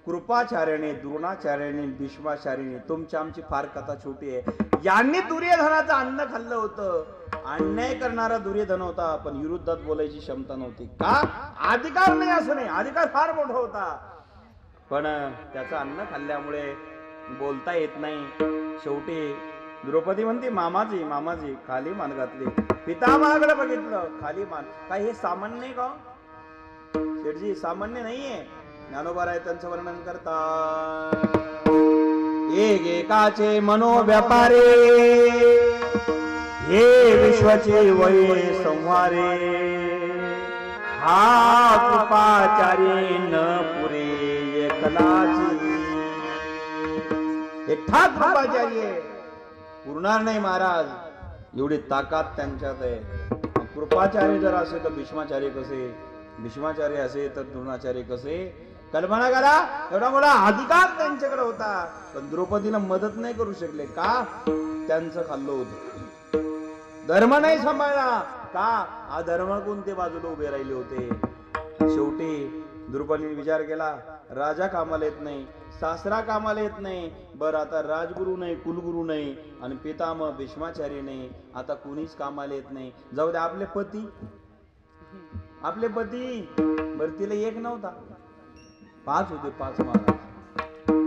कृपाचार्याने, द्रोणाचार्याने, भीष्माचार्याने, तुमची आमची फार कथा छोटी आहे. यांनी दुर्योधनाचं अन्न खाल्लं होतं. अन्याय करणारा दुर्योधन होता, पण विरुद्धात बोलायची क्षमता नव्हती. का? अधिकार नाही असं नाही, अधिकार फार मोठा होता, पण त्याचं अन्न खाल्ल्यामुळे बोलता येत नाही. शेवटी द्रौपदी म्हणते मामाजी मामाजी, खाली मान घातली. पितामहाकडे बघितलं, खाली मान. काय हे सामान्य नाही का शेठजी? सामान्य नाहीये. ज्ञानोबा राय त्यांचं वर्णन करतात. एक एकाचे मनोव्यापारे, हे विश्वाचे वय संवारे. हा कृपाचारी न पुरे एकलाची. एकटा कृपाचारी आहे, पुरणार नाही महाराज. एवढी ताकद त्यांच्यात आहे. कृपाचार्य जर असे तर भीष्माचार्य कसे, भीष्माचार्य असे तर द्रोणाचार्य कसे? कल्पना करा, एवढा मोठा अधिकार त्यांच्याकडे होता, पण द्रौपदीला मदत नाही करू शकले. का? त्यांचं खाल्लं होतं. धर्म नाही सांभाळला. का? हा धर्म कोणते बाजूला उभे राहिले होते. शेवटी द्रौपदीने विचार केला, राजा कामाला येत नाही, सासरा कामाला येत नाही, बरं आता राजगुरु नाही, कुलगुरु नाही, आणि पितामह भीष्माचार्य नाही, आता कुणीच कामाला येत नाही. जाऊ दे, आपले पती, आपले पती. बरं तिला एक नव्हता, 5 होते, 5 महाराज.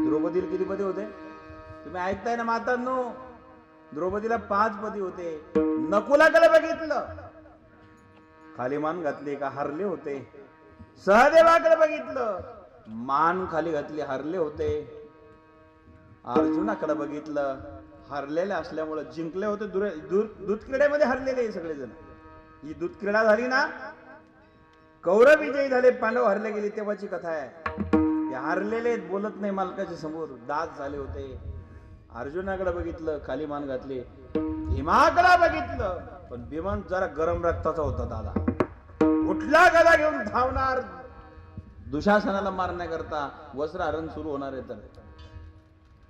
द्रौपदीला किती पती होते तुम्ही ऐकताय ना मातांनो? द्रौपदीला 5 पती होते. नकुलाकडे बघितलं, खाली मान घातली का हरले होते. सहदेवाकडे बघितलं, मान खाली घातली, हरले होते. अर्जुनाकडे बघितलं, हरलेले असल्यामुळे जिंकले होते. दूध क्रीडेमध्ये हरलेले सगळेजण. ही दूध क्रीडा झाली ना, कौरव विजयी झाले, पांडव हरले गेले, तेव्हाची कथा आहे. ते हरलेले बोलत नाही मालकाच्या समोर, दात झाले होते. अर्जुनाकडे बघितलं, खाली मान घातले. भीमाकडे बघितलं, पण भीमा जरा गरम रक्ताचा होता दादा. कुठला गदा घेऊन धावणार दुशासनाला मारण्याकरता, वस्त्रहरण सुरू होणार आहे. तर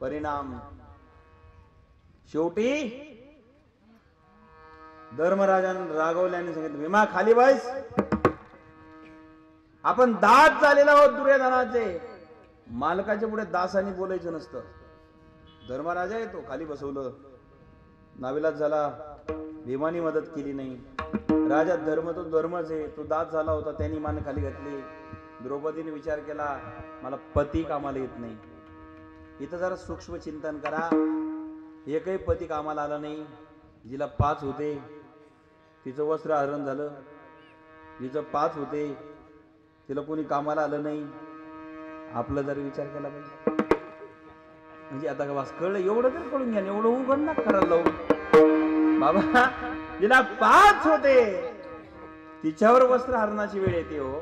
परिणाम शेवटी धर्मराजाने रागवल्याने सांगितलं, भीमा खाली बस. आपण दास झालेला आहोत दुर्योधनाचे. मालकाच्या पुढे दासाने बोलायचं नसतं. धर्मराजा येतो, खाली बसवलं. नाविलाज झाला, भीमानी मदत केली नाही. राजा धर्म तो धर्मच आहे, तो दास झाला होता, त्यांनी मान खाली घातली. द्रौपदीने विचार केला, मला पती कामाला येत नाही. इथं जरा सूक्ष्म चिंतन करा. एकही पती कामाला आला नाही. जिला 5 होते तिचं वस्त्र हरण झालं, जिचं 5 होते तिला कोणी कामाला आलं नाही. आपला जर विचार केला पाहिजे. म्हणजे आता का वास कळलं, एवढं तर कळून घ्या, एवढं उघड ना करायला लावून. बाबा जिला 5 होते तिच्यावर वस्त्र हरणाची वेळ येते हो.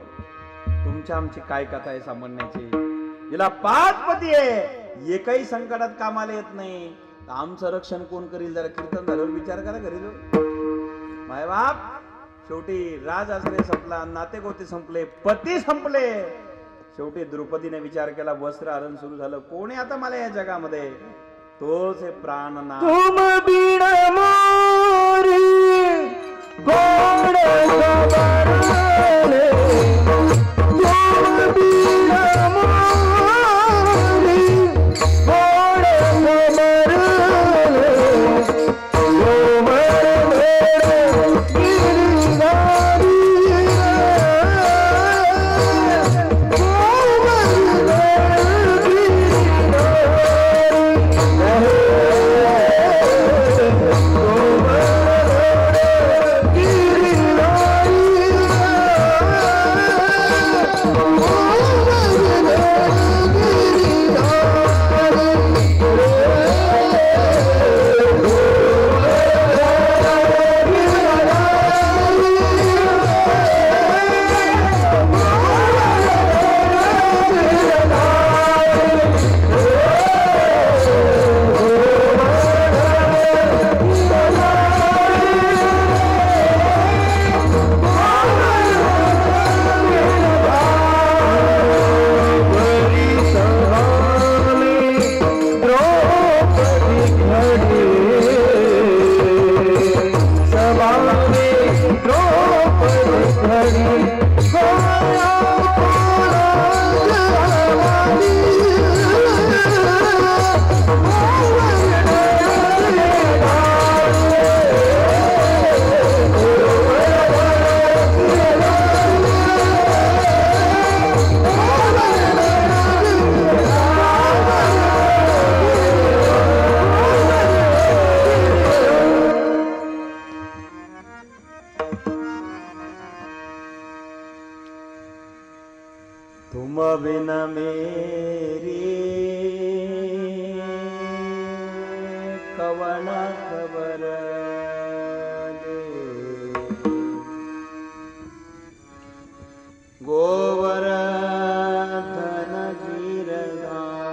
तुमच्या आमची काय कथा आहे सामान्याची. जिला 5 पती आहे, एकही संकटात कामाला येत नाही, आमचं रक्षण कोण करील? जरा कीर्तन झाल्यावर विचार करा घरी जाऊन. माय बाप, शेवटी राज आश्रय संपला, नाते गोते संपले, पती संपले. शेवटी द्रौपदीने विचार केला, वस्त्र हरण सुरू झालं. कोण आहे आता मला या जगामध्ये? तोच आहे प्राणनाथ. तुम बिन मोरी कोण खबरले, तुम बिन मोरी कोण खबरले, कोमल भेड़ गिरधारी, कोमल भेड़ गिरधारी. बिन मेरी कवन खबर दे। गोवर्धन गिरधारी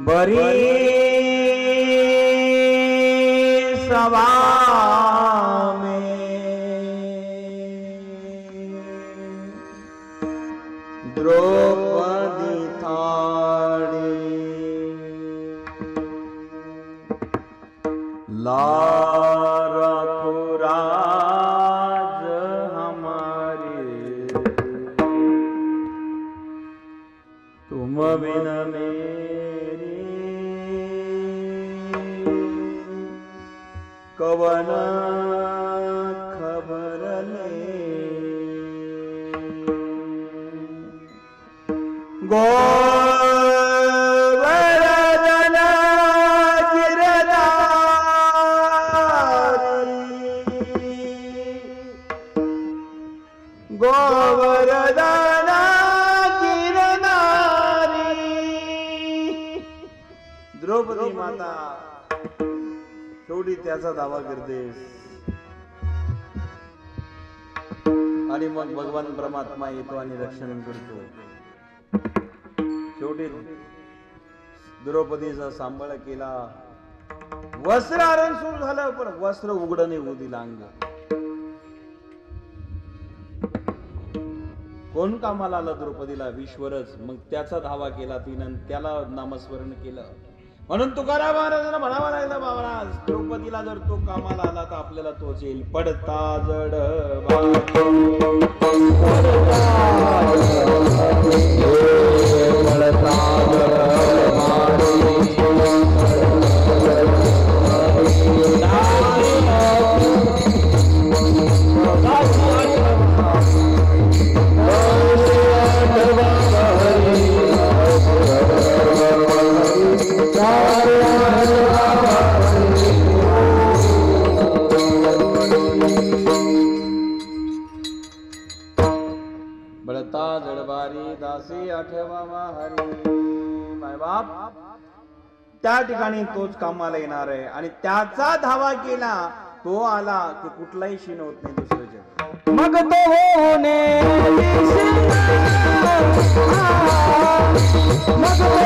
बरी सभा द्रौपदी थाड़ी लाज हमारे तुम बिन मेरी कवन खबर ले। गोवर्धन गिरधारी गोवर्धन गिरधारी द्रौपदी माता शेवटी त्याचा दावा करतेस आणि मग भगवान परमात्मा येतो आणि रक्षण करतो। शेवटी द्रौपदीचा सांभाळ केला, वस्त्र हरण सुरू झालं पण वस्त्र उघडं नाही होऊ दिलं अंग। कोण कामाला आलं द्रौपदीला? विश्वरच। मग त्याचा धावा केला तिनं, त्याला नामस्मरण केलं। म्हणून तुकाराम महाराजांना म्हणावं लागलं, महाराज द्रौपदीला जर तो कामाला आला तर आपल्याला तोच येईल। पडता जड बळता जडबारी दासी आठवावा हरी। माय बाप त्या ठिकाणी तोच कामाला येणार आहे आणि त्याचा धावा केला, तो आला की कुठलाही शीन होत नाही दुसऱ्याचे। मग तो होणे मग तो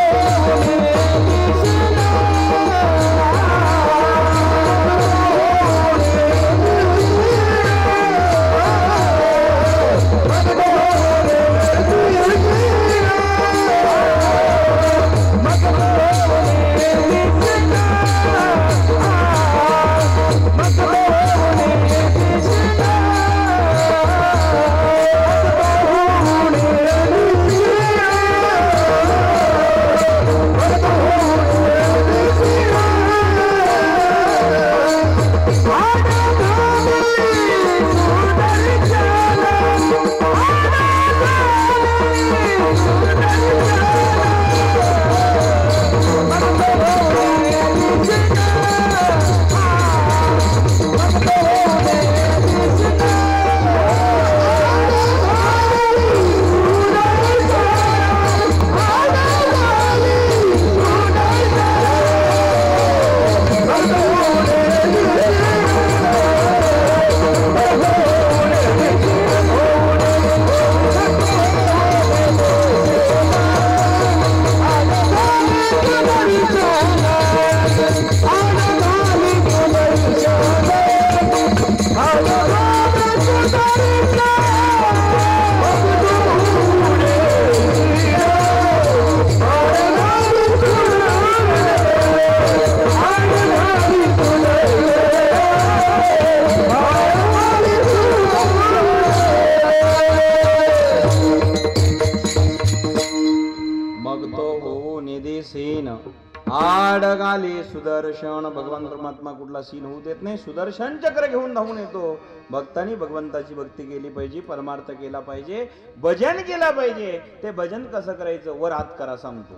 आडगाली सुदर्शन। भगवान परमात्मा कुठला सीन होऊ देत नाही, सुदर्शन चक्र घेऊन धावून येतो। भक्तांनी भगवंताची भक्ती केली पाहिजे, परमार्थ केला पाहिजे, भजन केला पाहिजे। ते भजन कसं करायचं? वर हात करा सांगतो,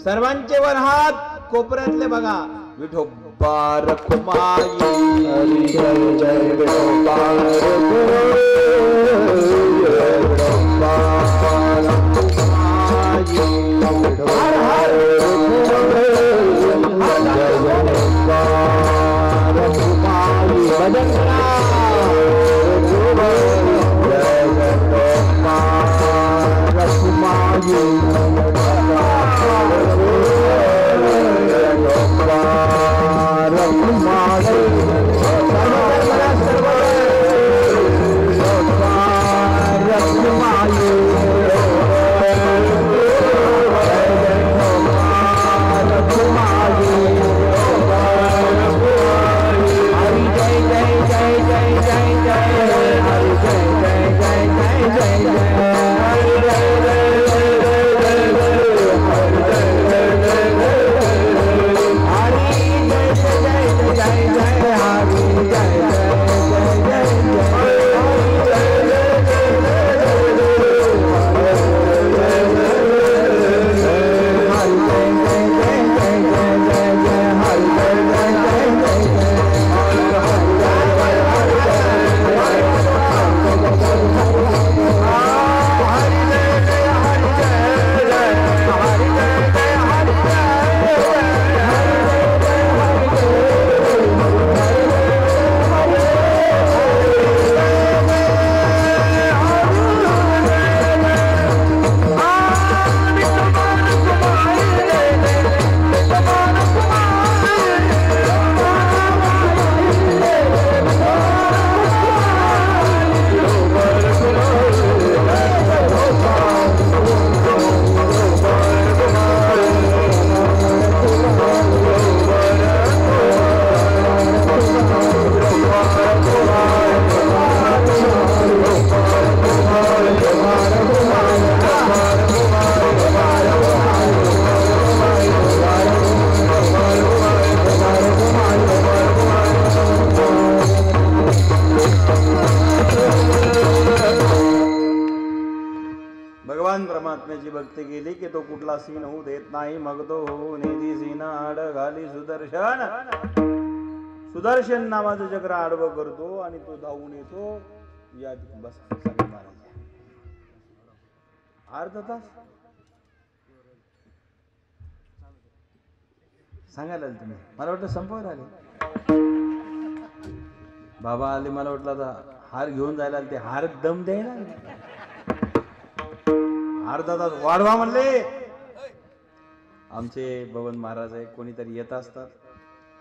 सर्वांचे वर हात, कोपऱ्यातले बघा, विठोबा विठोबा रखुमाई हरी जय जय विठोबा रखुमाई विठोबा रखुमाई हर हर जय विठोबा रखुमाई भजन जय विठोबा रखुमाई परमात्म्याची भक्ती केली की तो कुठला सीन होऊ देत नाही, मग तो होऊ नेदी सीन आड घाली सुदर्शन. सुदर्शन नावाचं चक्र आडवं करतो आणि तो धावून येतो. या बस अर्धा तास सांगायला आले तुम्ही, मला वाटलं संपवायला आले. बाबा आले, मला वाटलं आता हार घेऊन जायला आले. ते हार दम द्यायला अर्धा तास वाढवा म्हणले. आमचे बबन महाराज आहे, कोणीतरी येत असतात.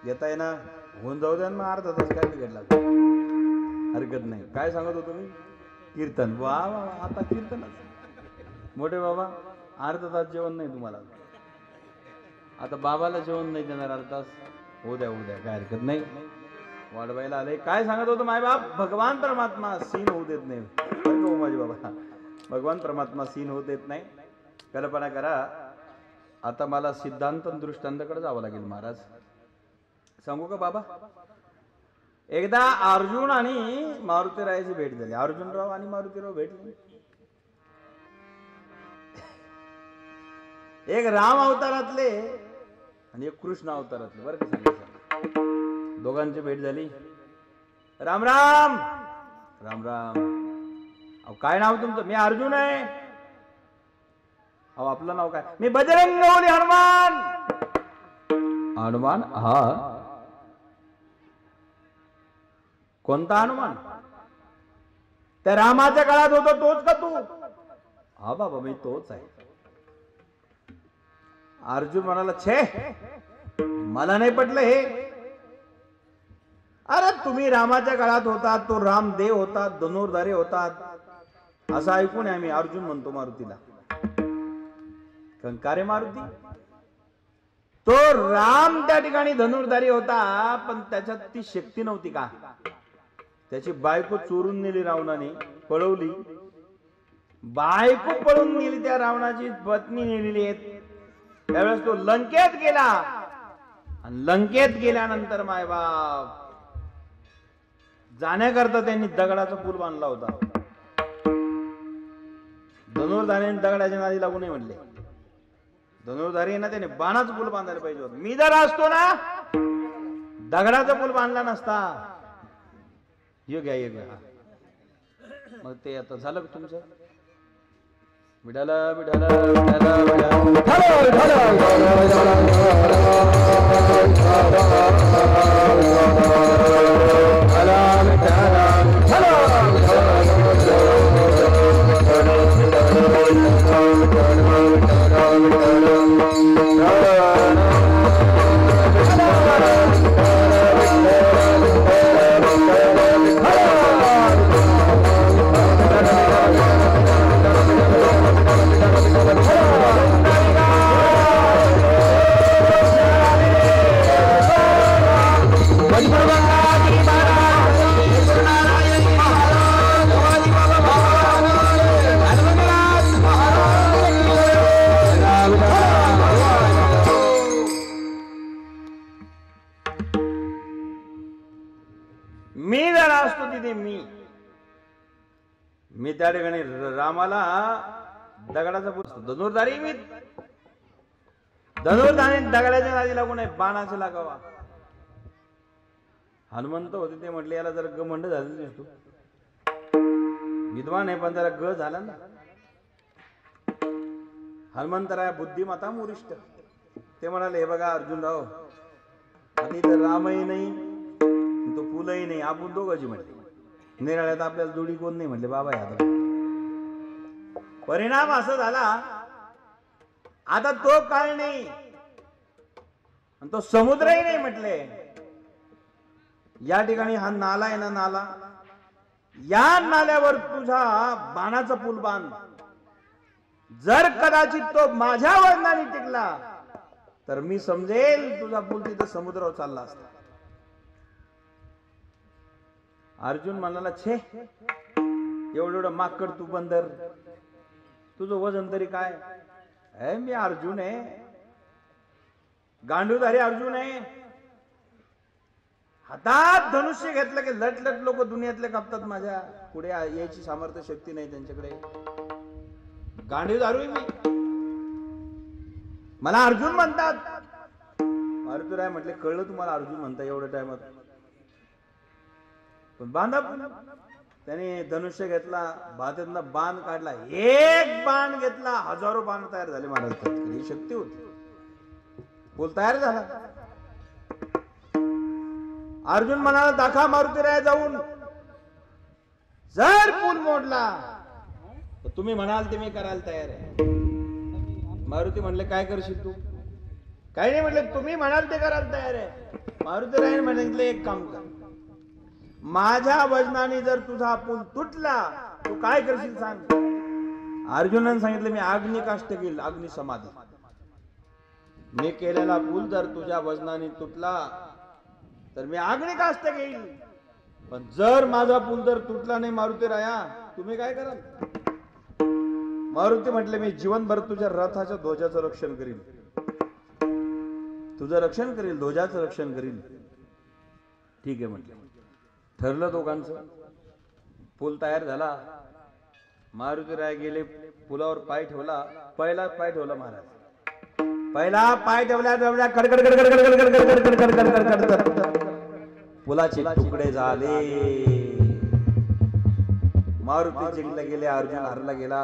येता आहे ना, होऊन जाऊ द्या ना, अर्धा तास काय बिघडला, हरकत नाही. काय सांगत होतो मी? कीर्तन. वा वा, आता कीर्तनच. मोठे बाबा अर्धा तास जेवण नाही तुम्हाला, आता बाबाला जेवण नाही देणार अर्धा तास. होऊ द्या होऊ द्या, काय हरकत नाही. वाढवायला आले. काय सांगत होतो माय बाप? भगवान परमात्मा सीन होऊ देत नाही. माझे बाबा, भगवान परमात्मा सीन होऊ देत नाही. कल्पना करा, आता मला सिद्धांत दृष्टांताकडे जावं लागेल. महाराज सांगू का बाबा? एकदा अर्जुन आणि मारुतीरायाची भेट झाली. अर्जुनराव आणि मारुतीराव भेटले. एक राम अवतारातले आणि एक कृष्ण अवतारातले, बरं का सांगायचं. दोघांची भेट झाली. राम राम. राम राम. अहो काय नाव तुमचं? मी अर्जुन आहे. अहो आपलं नाव काय? मी बजरंगबली हनुमान. हनुमान? हा, कोणता हनुमान? त्या रामाच्या काळात होता तोच का तू? हा बाबा, मी तोच आहे. अर्जुन म्हणाला, छे, मला नाही पटलं हे. अरे तुम्ही रामाच्या काळात होतात, तो राम देव होता, धनुर्धारी होतात, असं ऐकून आम्ही. अर्जुन म्हणतो मारुतीला, कंकारे मारुती, तो राम त्या ठिकाणी धनुर्धारी होता, पण त्याच्यात ती शक्ती नव्हती का? त्याची बायको चोरून नेली रावणाने, पळवली. बायको पळून गेली, त्या रावणाची पत्नी नेलेली आहे. त्यावेळेस तो लंकेत गेला, आणि लंकेत गेल्यानंतर मायबाप जाण्याकरता त्यांनी दगडाचा पूल बांधला होता. धनुर्धारीने दगडाच्या नादी लागू नये म्हणले. धनुर्धारी ना त्याने बाणाचा पूल बांधायला पाहिजे होता. मी जर असतो ना, दगडाचा पूल बांधला नसता. ये घ्या मग ते आता झालं का तुमचं? विडाला विडाला विडाला मी जरा असतो तिथे मी त्या ठिकाणी रामाला दगडाचा पूल धनुर्धारी मी धनुर्धारी दगडाच्या नादी लागू नये बाणाचे लागावा. हनुमंत होते ते म्हटले याला जरा गमंड झालं दिसतो. विद्वान आहे पण जरा ग झाला ना. हनुमंतराय बुद्धिमता मुरिष्ट ते म्हणाले हे बघा अर्जुनराव आणि तर रामही नाही तो पुलही नाही आपण दोघंची म्हटले. निराळ्यात आपल्याला जोडी कोण नाही म्हटले बाबा. आता परिणाम असा झाला आता तो काय नाही आणि तो समुद्रही नाही म्हटले. या ठिकाणी हा नाला आहे ना नाला या नाल्यावर तुझा बाणाचा पूल बांध. जर कदाचित तो माझ्या वजनाने टिकला तर मी समजेल तुझा पूल तिथं समुद्रावर चालला असता. अर्जुन म्हणाला छे एवढं माकड तू बंदर तुझं वजन तरी काय. मी अर्जुन आहे गांडूधारी अर्जुन आहे. हातात धनुष्य घेतलं की लट लट लोक दुनियातले कापतात. माझ्या पुढे यायची सामर्थ्य शक्ती नाही त्यांच्याकडे. गांडीवधारू मी मला अर्जुन म्हणतात. अर्जुन आहे म्हटले कळलं तुम्हाला अर्जुन म्हणता एवढ्या टाइमात. पण बांधा त्याने धनुष्य घेतला भात्यातला बाण काढला. एक बाण घेतला हजारो बाण तयार झाले महाराज. ही शक्ती होती. पूल तयार झाला. अर्जुन म्हणाला दाखा मारुतीराया जाऊन जर पूल मोडला तर तुम्ही म्हणाल ते मी करायला तयार आहे. मारुती म्हणले काय करशील तू? काही नाही म्हटले तुम्ही म्हणाल ते करायला तयार आहे. मारुतीराय म्हणाले एक काम कर माझ्या वजनाने जर तुझा पूल तुटला तू काय करशील सांग. अर्जुनाने सांगितलं मी अग्निकाष्ट घेईल अग्नि समाधी. मी केलेला पूल जर तुझ्या वजनाने तुटला तर मी अग्निकाष्ट घेईल. पण जर माझा पूल जर तुटला नाही मारुतीराया तुम्ही काय कराल? मारुती म्हटले मी जीवनभर तुझ्या रथाच्या ध्वजाचं रक्षण करील. तुझं रक्षण करील ध्वजाचं रक्षण करील. ठीक आहे म्हटलं. ठरलं दोघांचं. पूल तयार झाला. मारुतीराय गेले पुलावर पाय ठेवला. पहिला पाय ठेवला महाराज. पहिला पाय ठेवल्या ठेवल्या कडकड कडकड कडकड कडकड कडकड कडकड पुलाचे तुकडे झाले. मारुती जिंकले गेले अर्जुन हरला गेला.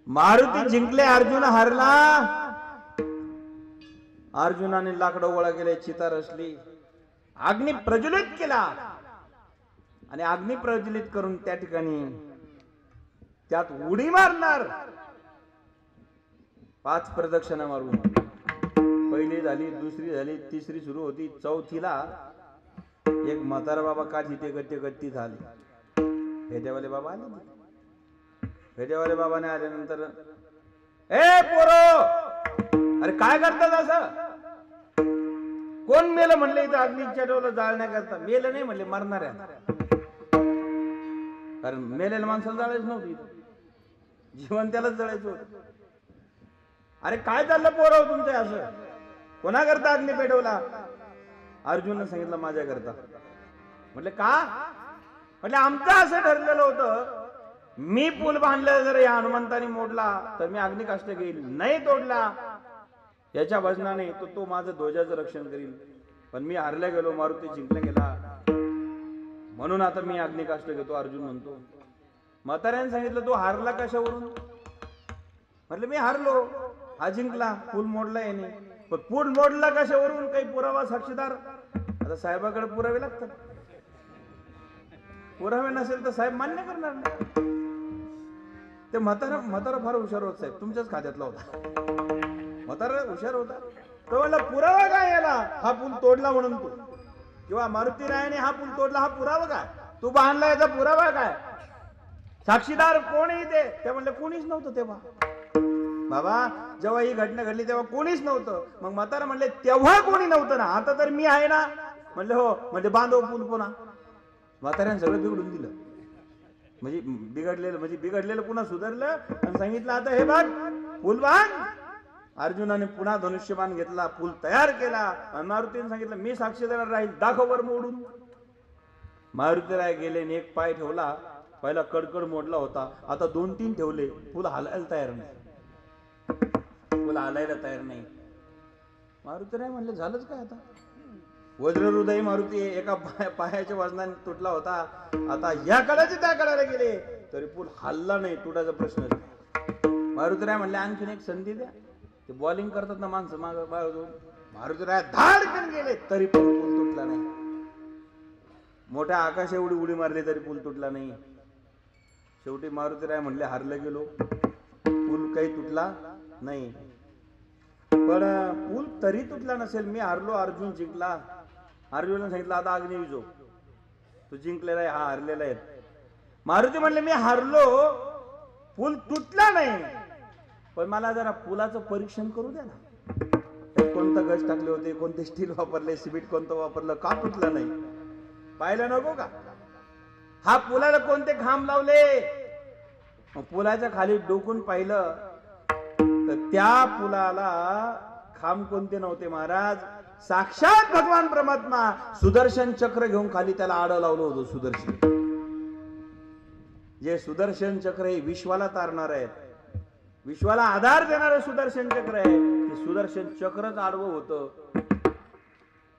मारुती जिंकले अर्जुन हरला. अर्जुनाने लाकडं गोळा केले चिता रचली अग्नी प्रज्वलित केला आणि अग्नी प्रज्वलित करून त्या ठिकाणी त्यात उडी मारणार. 5 प्रदक्षिणा मारून पहिली झाली दुसरी झाली तिसरी सुरू होती. चौथीला एक म्हातारा बाबा काठी ते गट्टे गट्टी झाले. फेट्यावाले बाबा आले. फेट्यावाले बाबाने आल्यानंतर ए पोरो अरे काय करतात असं? कोण मेलं म्हणले इथं अग्नीच्या डोलं जाळण्याकरता. मेलं नाही म्हणले मरणाऱ्या. कारण मेलेल्या माणसाला जाळायच नव्हती जीवन त्यालाच जळायचं होतं. अरे काय चाललं पोरं तुमचं असं? कोणाकरता अग्नी पेटवला? अर्जुनने सांगितलं माझ्याकरता. म्हटले का? म्हटले आमचं असं ठरलेलं होतं मी पूल बांधला जर या हनुमंताने मोडला तर मी अग्निकाष्ट घेईल. नाही तोडला याच्या वजनाने तो माझं ध्वजाचं रक्षण करील. पण मी हारल्या गेलो, मारुती जिंकला गेला, म्हणून आता मी अग्निकाष्ट घेतो अर्जुन म्हणतो. म्हाताऱ्याने सांगितलं तू हारला कशावरून? म्हटलं मी हारलो, हा जिंकला, पूल मोडला याने. पण पूल मोडला कशावरून? काही पुरावा, साक्षीदार? आता साहेबाकडे पुरावे लागतात. पुरावे नसेल तर साहेब मान्य करणार नाही. ते म्हातारा फार हुशार होत साहेब, तुमच्याच खात्यातला होता. म्हातारा हुशार होता. तो म्हणला पुरावा काय याला? हा पूल तोडला म्हणून तू, किंवा मारुती रायाने हा पूल तोडला, हा पुरावा काय? तू बांधला याचा पुरावा काय? साक्षीदार कोण आहे ते म्हणले कोणीच नव्हतं तेव्हा. बाबा जेव्हा ही घटना घडली तेव्हा कोणीच नव्हतं. मग म्हातारा म्हणले तेव्हा कोणी नव्हतं ना, आता तर मी आहे ना. म्हणले हो. म्हणजे बांधव पूल पुन्हा. म्हाताऱ्याने सगळं बिघडून दिलं. म्हणजे बिघडलेलं पुन्हा सुधारलं आणि सांगितलं आता हे बघ पूल बांध. अर्जुनाने पुन्हा धनुष्यबाण घेतला, पूल तयार केला आणि मारुतीने सांगितलं मी साक्षीदार राहील, दाखव वर मोडून. मारुतीराय गेले आणि एक पाय ठेवला. पहिला कडकड मोडला होता, आता 2-3 ठेवले. पूल हालायला तयार नाही. पूल हालायला तयार नाही. मारुतीराय म्हणले झालंच काय आता? वज्रहृदय मारुती एका पायाच्या वजनाने तुटला होता, आता या कडाचे त्या कडाला गेले तरी पूल हल्ला नाही, तुटायचा प्रश्न नाही. मारुतीराय म्हणले आणखीन एक संधी द्या. ते बॉलिंग करतात ना माणसं माग बाजून. मारुतीराय धाडकन गेले तरी पण पूल तुटला नाही. मोठ्या आकाश एवढी उडी मारली तरी पूल तुटला नाही. शेवटी मारुतीराय म्हणले हारले गेलो, पूल काही तुटला नाही. पण पूल तरी तुटला नसेल, मी हारलो, अर्जुन जिंकला. अर्जुनाने सांगितलं आता अग्नी विजो, तू जिंकलेला आहे, हा हारलेला आहे. मारुती म्हणले मी हारलो, पूल तुटला नाही, पण मला जरा पुलाचं परीक्षण करू द्या ना. कोणतं गज टाकले होते, कोणते स्टील वापरले, सिमेंट कोणतं वापरलं, का तुटलं नाही पाहिलं नको का? हा पुलाला कोणते खांब लावले? पुलाच्या खाली डोकून पाहिलं तर त्या पुलाला खांब कोणते नव्हते महाराज, साक्षात भगवान परमात्मा सुदर्शन चक्र घेऊन खाली त्याला आडं लावलं होतं. सुदर्शन, जे सुदर्शन चक्र हे विश्वाला तारणार आहेत, विश्वाला आधार देणारं सुदर्शन चक्र आहे, ते सुदर्शन चक्रच आडवं होतं.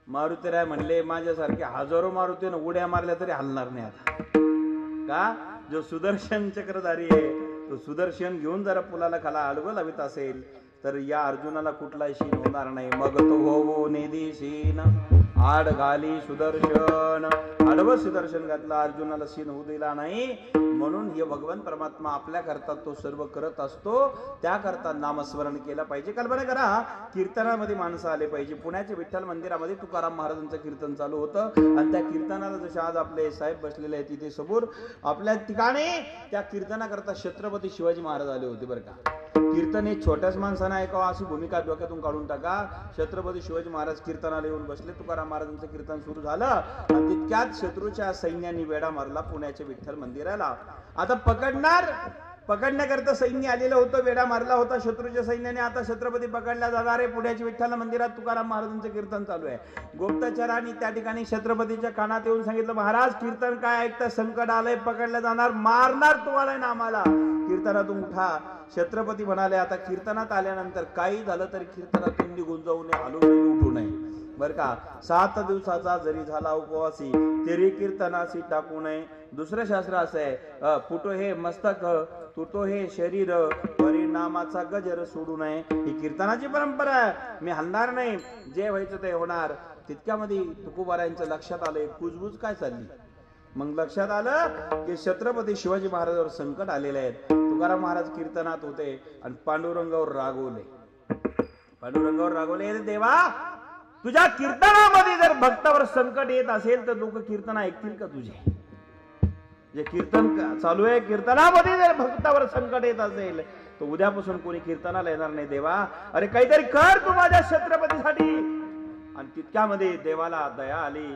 मारुतीराय म्हणले माझ्यासारखे हजारो मारुतीनं उड्या मारल्या तरी हलणार नाही आता. का? जो सुदर्शन चक्रधारी आहे तो सुदर्शन घेऊन जरा पुलाला खाला आडवं लावित असेल तर या अर्जुनाला कुठलाही शीन होणार नाही. मग तो हो निधी शीन आड घाली सुदर्शन, आडवं सुदर्शन घातलं, अर्जुनाला शीन होऊ दिला नाही. म्हणून हे भगवान परमात्मा आपल्या करता तो सर्व करत असतो, त्याकरता नामस्मरण केलं पाहिजे. कल्पना करा कीर्तनामध्ये माणसं आले पाहिजे. पुण्याच्या विठ्ठल मंदिरामध्ये तुकाराम महाराजांचं कीर्तन चालू होतं आणि त्या कीर्तनाला जसे आज आपले साहेब बसलेले आहेत तिथे समोर आपल्या ठिकाणी त्या कीर्तनाकरता छत्रपती शिवाजी महाराज आले होते बरं का. कीर्तन हे छोट्याच माणसानं ऐकावं अशी भूमिका डोक्यातून काढून टाका. छत्रपती शिवाजी महाराज कीर्तनाला येऊन बसले, तुकाराम महाराजांचं कीर्तन सुरू झालं आणि तितक्यात शत्रूच्या सैन्याने वेढा मारला पुण्याच्या विठ्ठल मंदिराला. आता पकडण्याकरता सैन्य आलेलं होतं, वेढा मारला होता शत्रूच्या सैन्याने. आता छत्रपती पकडल्या जाणार आहे. पुण्याच्या विठ्ठल मंदिरात तुकाराम महाराजांचं कीर्तन चालू आहे. गुप्तचरांनी त्या ठिकाणी छत्रपतीच्या कानात येऊन सांगितलं महाराज कीर्तन काय ऐकता, संकट आलंय, पकडल्या जाणार, मारणार तुम्हाला ना आम्हाला, कीर्तनातून उठा. छत्रपती म्हणाले आता कीर्तनात आल्यानंतर काही झालं तरी कीर्तनातून निघून जाऊ नये, हलू नये, उठू नये बर का. 7 दिवसाचा जरी झाला उपवासी तरी कीर्तनासी टाकू नये. दुसरं शास्त्र असं आहे फुटो हे मस्तक तुटो हे शरीर, परिणामाचा गजर सोडू नये. ही कीर्तनाची परंपरा आहे. मी हलणार नाही, जे व्हायचं ते होणार. तितक्यामध्ये तुकोबारायांचं लक्षात आलंय कुजबुज काय चालली. मग लक्षात आलं की छत्रपती शिवाजी महाराजांवर संकट आलेले आहेत. तुकाराम महाराज कीर्तनात होते आणि पांडुरंगावर रागवले. पांडुरंगावर रागवले देवा तुझ्या कीर्तनामध्ये जर भक्तावर संकट येत असेल तर लोक कीर्तन ऐकतील का तुझे? जे कीर्तन चालू आहे कीर्तनामध्ये जर भक्तावर संकट येत असेल तर उद्यापासून कोणी कीर्तनाला येणार नाही. देवा अरे काहीतरी कर तू माझ्या छत्रपतीसाठी. आणि तितक्यामध्ये देवाला दया आली.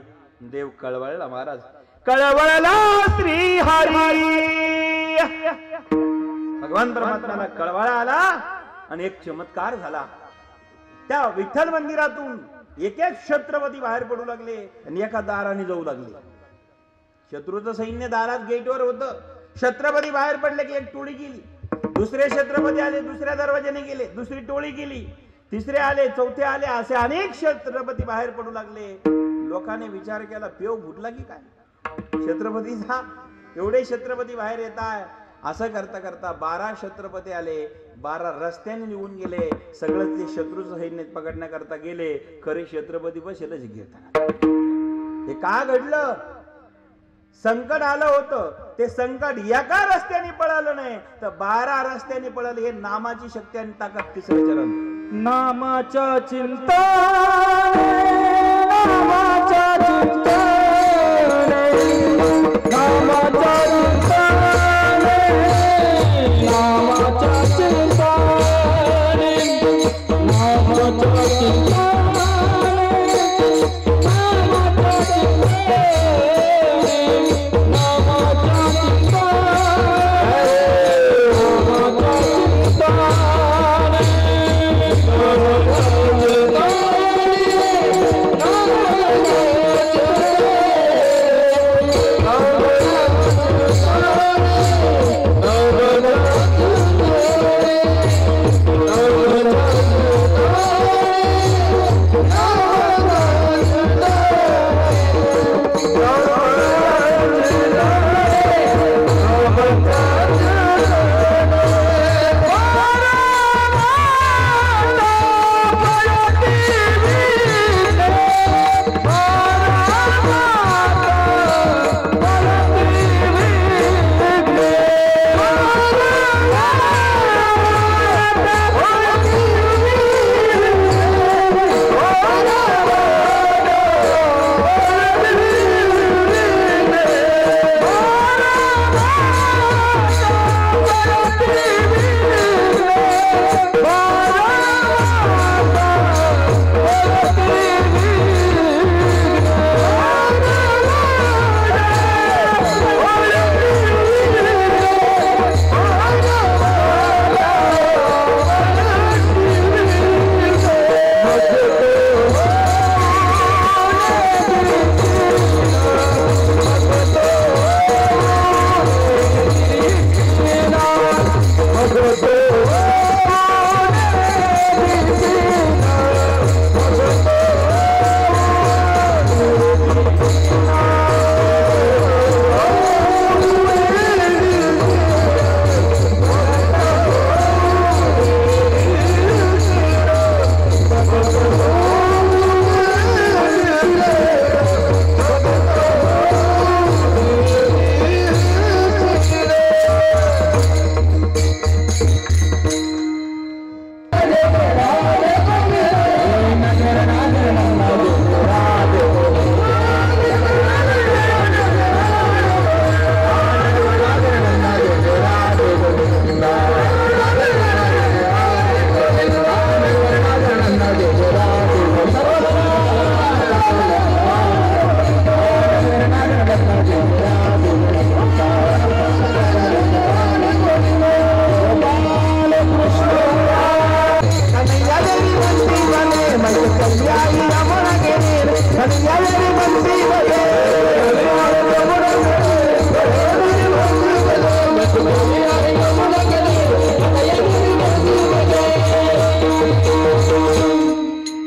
देव कळवळला महाराज, कळवळला श्री हरी. भगवान परमात्म्याला कळवळा आला आणि एक चमत्कार झाला. त्या विठ्ठल मंदिरातून एक एक छत्रपती बाहेर पडू लागले आणि एका दाराने जाऊ लागले. शत्रूचं सैन्य दारात गेटवर होतं. छत्रपती बाहेर पडले की एक टोळी गेली, दुसरे छत्रपती आले दुसऱ्या दरवाजाने गेले, दुसरी टोळी गेली. तिसरे आले, चौथे आले, असे अनेक छत्रपती बाहेर पडू लागले. लोकांनी विचार केला पेव फुटला की काय छत्रपतीचा, एवढे छत्रपती बाहेर येत आहे. असं करता करता 12 छत्रपती आले, 12 रस्त्याने निघून गेले. सगळं ते शत्रूचं सैन्य पकडण्याकरता गेले. खरे छत्रपती बसेलच घेतात. हे का घडलं? संकट आलं होतं. ते संकट एका रस्त्याने पळालं नाही तर 12 रस्त्याने पळालं. हे नामाची शक्ती आणि ताकद. तिसरं चरण नामाच्या चिंता, नामाच्या चिंता, नामाच्या चिंता, नामाच्या चिंता, नामाच्या चिंता,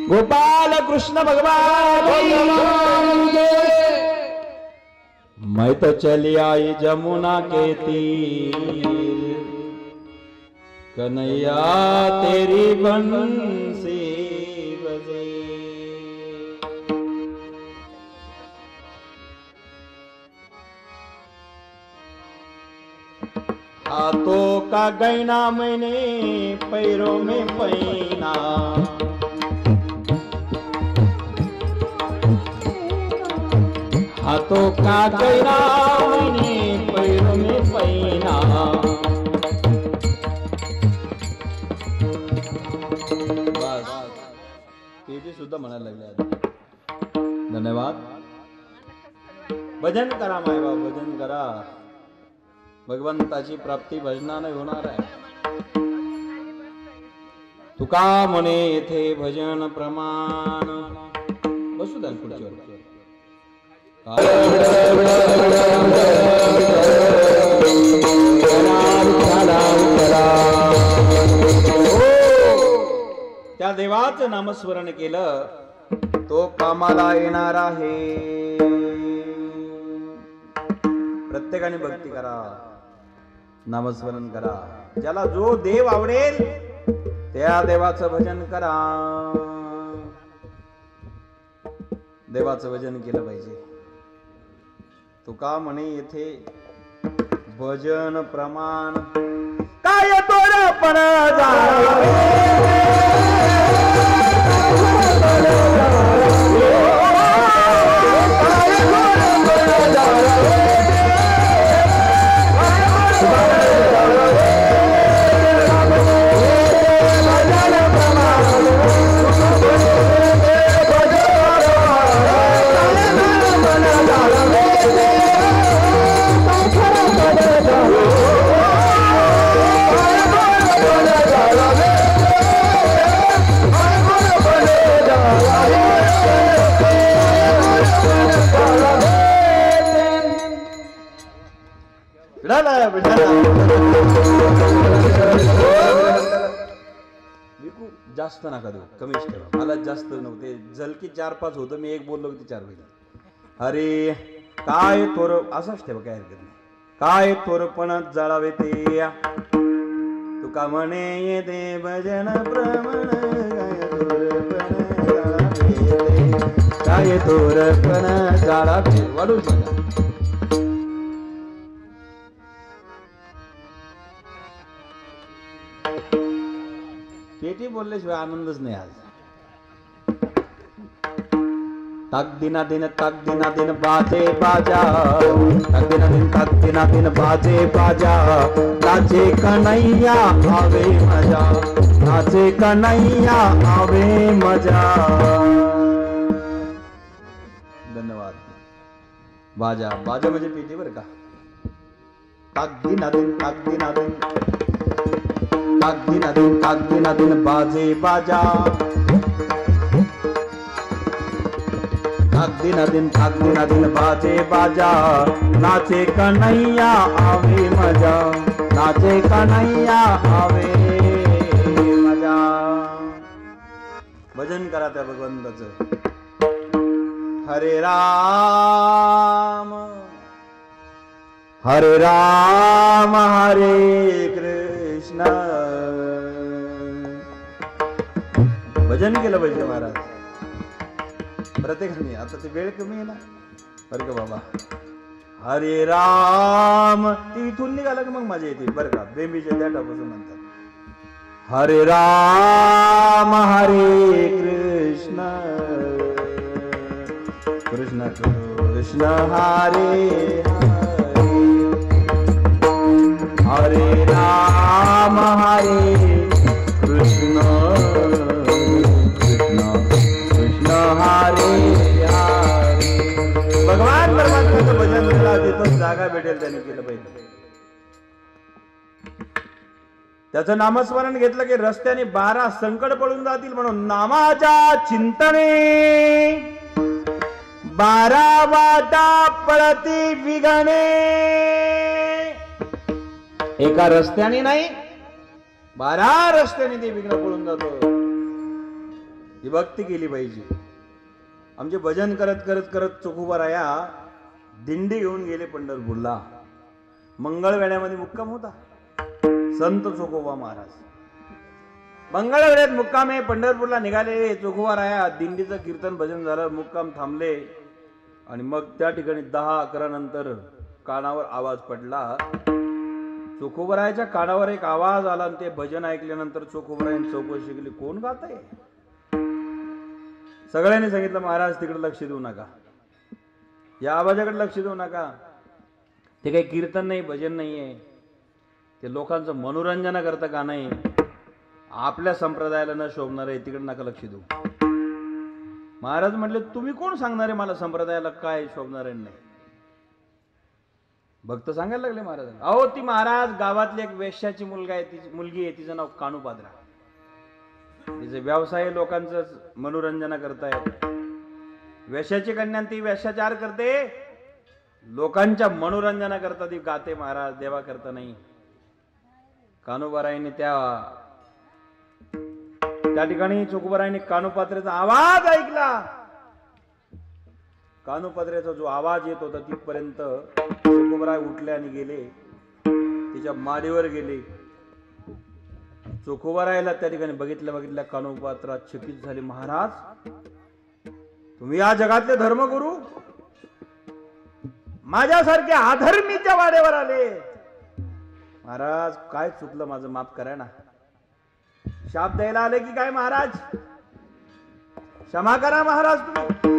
गोपाल कृष्ण भगवान मैं तो चली आई जमुना के तीर, कन्हैया तेरी बंसी बजे। हाथों का गहना मैंने पैरों में पहना, हाथों का गहना मैंने पैरों में पहना। बस ते सुद्धा म्हणायला लागले आता। धन्यवाद। भजन करा मायबाप, भजन करा, भगवंताची प्राप्ती भजनाने होणार आहे। तुका म्हणे येथे भजन प्रमाण। बसू द्या खुर्चीवर। त्या देवाचं नामस्मरण केलं तो कामाला येणार आहे. प्रत्येकाने भक्ती करा, नामस्मरण करा. ज्याला जो देव आवडेल त्या देवाचं भजन करा. देवाचं भजन केलं पाहिजे. तुका म्हणे येथे भजन प्रमाण काय तोरपण जास्त नका देऊ, कमीच ठेवा. मला जास्त नव्हते, जलकी 4-5 होतं, मी एक बोललो की 4 होईल. अरे काय थोर असंच ठेवा, काय हरकत नाही. काय थोरपण जाळावे ते तुका म्हणे येते भजन प्रमाण काय थोरपण जाळावे. वाढू शकता पेटी बोलल्याशिवाय आनंदच नाही आज. ताक दिना दिन बाजे बाजा, ताक दिना दिन बाजे बाजा, नाचे कन्हैया आवे मजा, नाचे कन्हैया आवे मजा. धन्यवाद. बाजा बाजा म्हणजे पेटी बरं का. ताक दिना दिन ताक दिना दिन बाजे बाजा, ताक दिना दिन बाजे बाजा, नाचे कन्हैया आवे मजा, नाचे कन्हैया आवे मजा. भजन करा त्या भगवंताचं. हरे राम हरे राम हरे कृष्ण. भजन केलं पाहिजे महाराज प्रत्येकाने. आता ते वेळ कमी आहे ना बरं का बाबा. हरे राम ती इथून निघाला की मग मजा येते बरं का. बेंबीच्या देठापासून म्हणतात हरे राम हरे कृष्ण कृष्ण कृष्ण हरे हरे राम हरे कृष्ण कृष्ण कृष्ण हरे हरे. भगवान परमात्म्याचं भजन केला तिथं जागा भेटेल त्याने केलं पाहिजे. त्याचं नामस्मरण घेतलं की रस्त्याने 12 संकट पळून जातील. म्हणून नामाच्या चिंतने 12 वाटा पळती विघणे. एका रस्त्याने नाही 12 रस्त्याने ते विघ्न पळून जातो. ही भक्ती केली पाहिजे. आमचे भजन करत करत करत चोखोबाराया दिंडी घेऊन गेले पंढरपूरला. मंगळवेढ्यामध्ये मुक्काम होता संत चोखोबा महाराज. मंगळवेढ्यात मुक्काम आहे. पंढरपूरला निघाले चोखोबाराया. दिंडीचं कीर्तन भजन झालं, मुक्काम थांबले आणि मग त्या ठिकाणी 10-11 नंतर कानावर आवाज पडला. चोखोबरायाच्या कानावर एक आवाज आला आणि ते भजन ऐकल्यानंतर चोखोबरायांनी चौकशी केली, कोण गात आहे? सगळ्यांनी सांगितलं महाराज तिकडे लक्ष देऊ नका, या आवाजाकडे लक्ष देऊ नका. ते काही कीर्तन नाही, भजन नाहीये, ते लोकांचं मनोरंजन करता का नाही, आपल्या संप्रदायाला न शोभणार आहे, तिकडे नका लक्ष देऊ. महाराज म्हटले तुम्ही कोण सांगणार आहे मला संप्रदायाला काय शोभणार आहे नाही? भक्त सांगायला लागले महाराज. अहो ती महाराज गावातली एक वेश्याची मुलगी आहे, तिचं नाव कानूपाद्रा. तिचे व्यवसाय लोकांचं मनोरंजन करतायत. वेश्याची कन्या ती वेश्याचार करते, लोकांच्या मनोरंजना करता ती गाते महाराज, देवा करता नाही. कानूबाराईने त्या त्या ठिकाणी चोखोबारायांनी कानोपात्रेचा आवाज ऐकला. कानोपात्रेचा जो आवाज येत होता तिथपर्यंत चोखोबाराय उठले आणि गेले, तिच्या माडीवर गेले. चोखोबारायला त्या ठिकाणी बघितल्या कानोपात्रा चकित झाले. महाराज, तुम्ही या जगातले धर्मगुरु माझ्यासारख्या अधर्मीच्या वाड्यावर आले. महाराज, काय चुकलं माझं, माफ करा ना. शाप द्यायला आले की काय महाराज? क्षमा करा महाराज तुम्ही.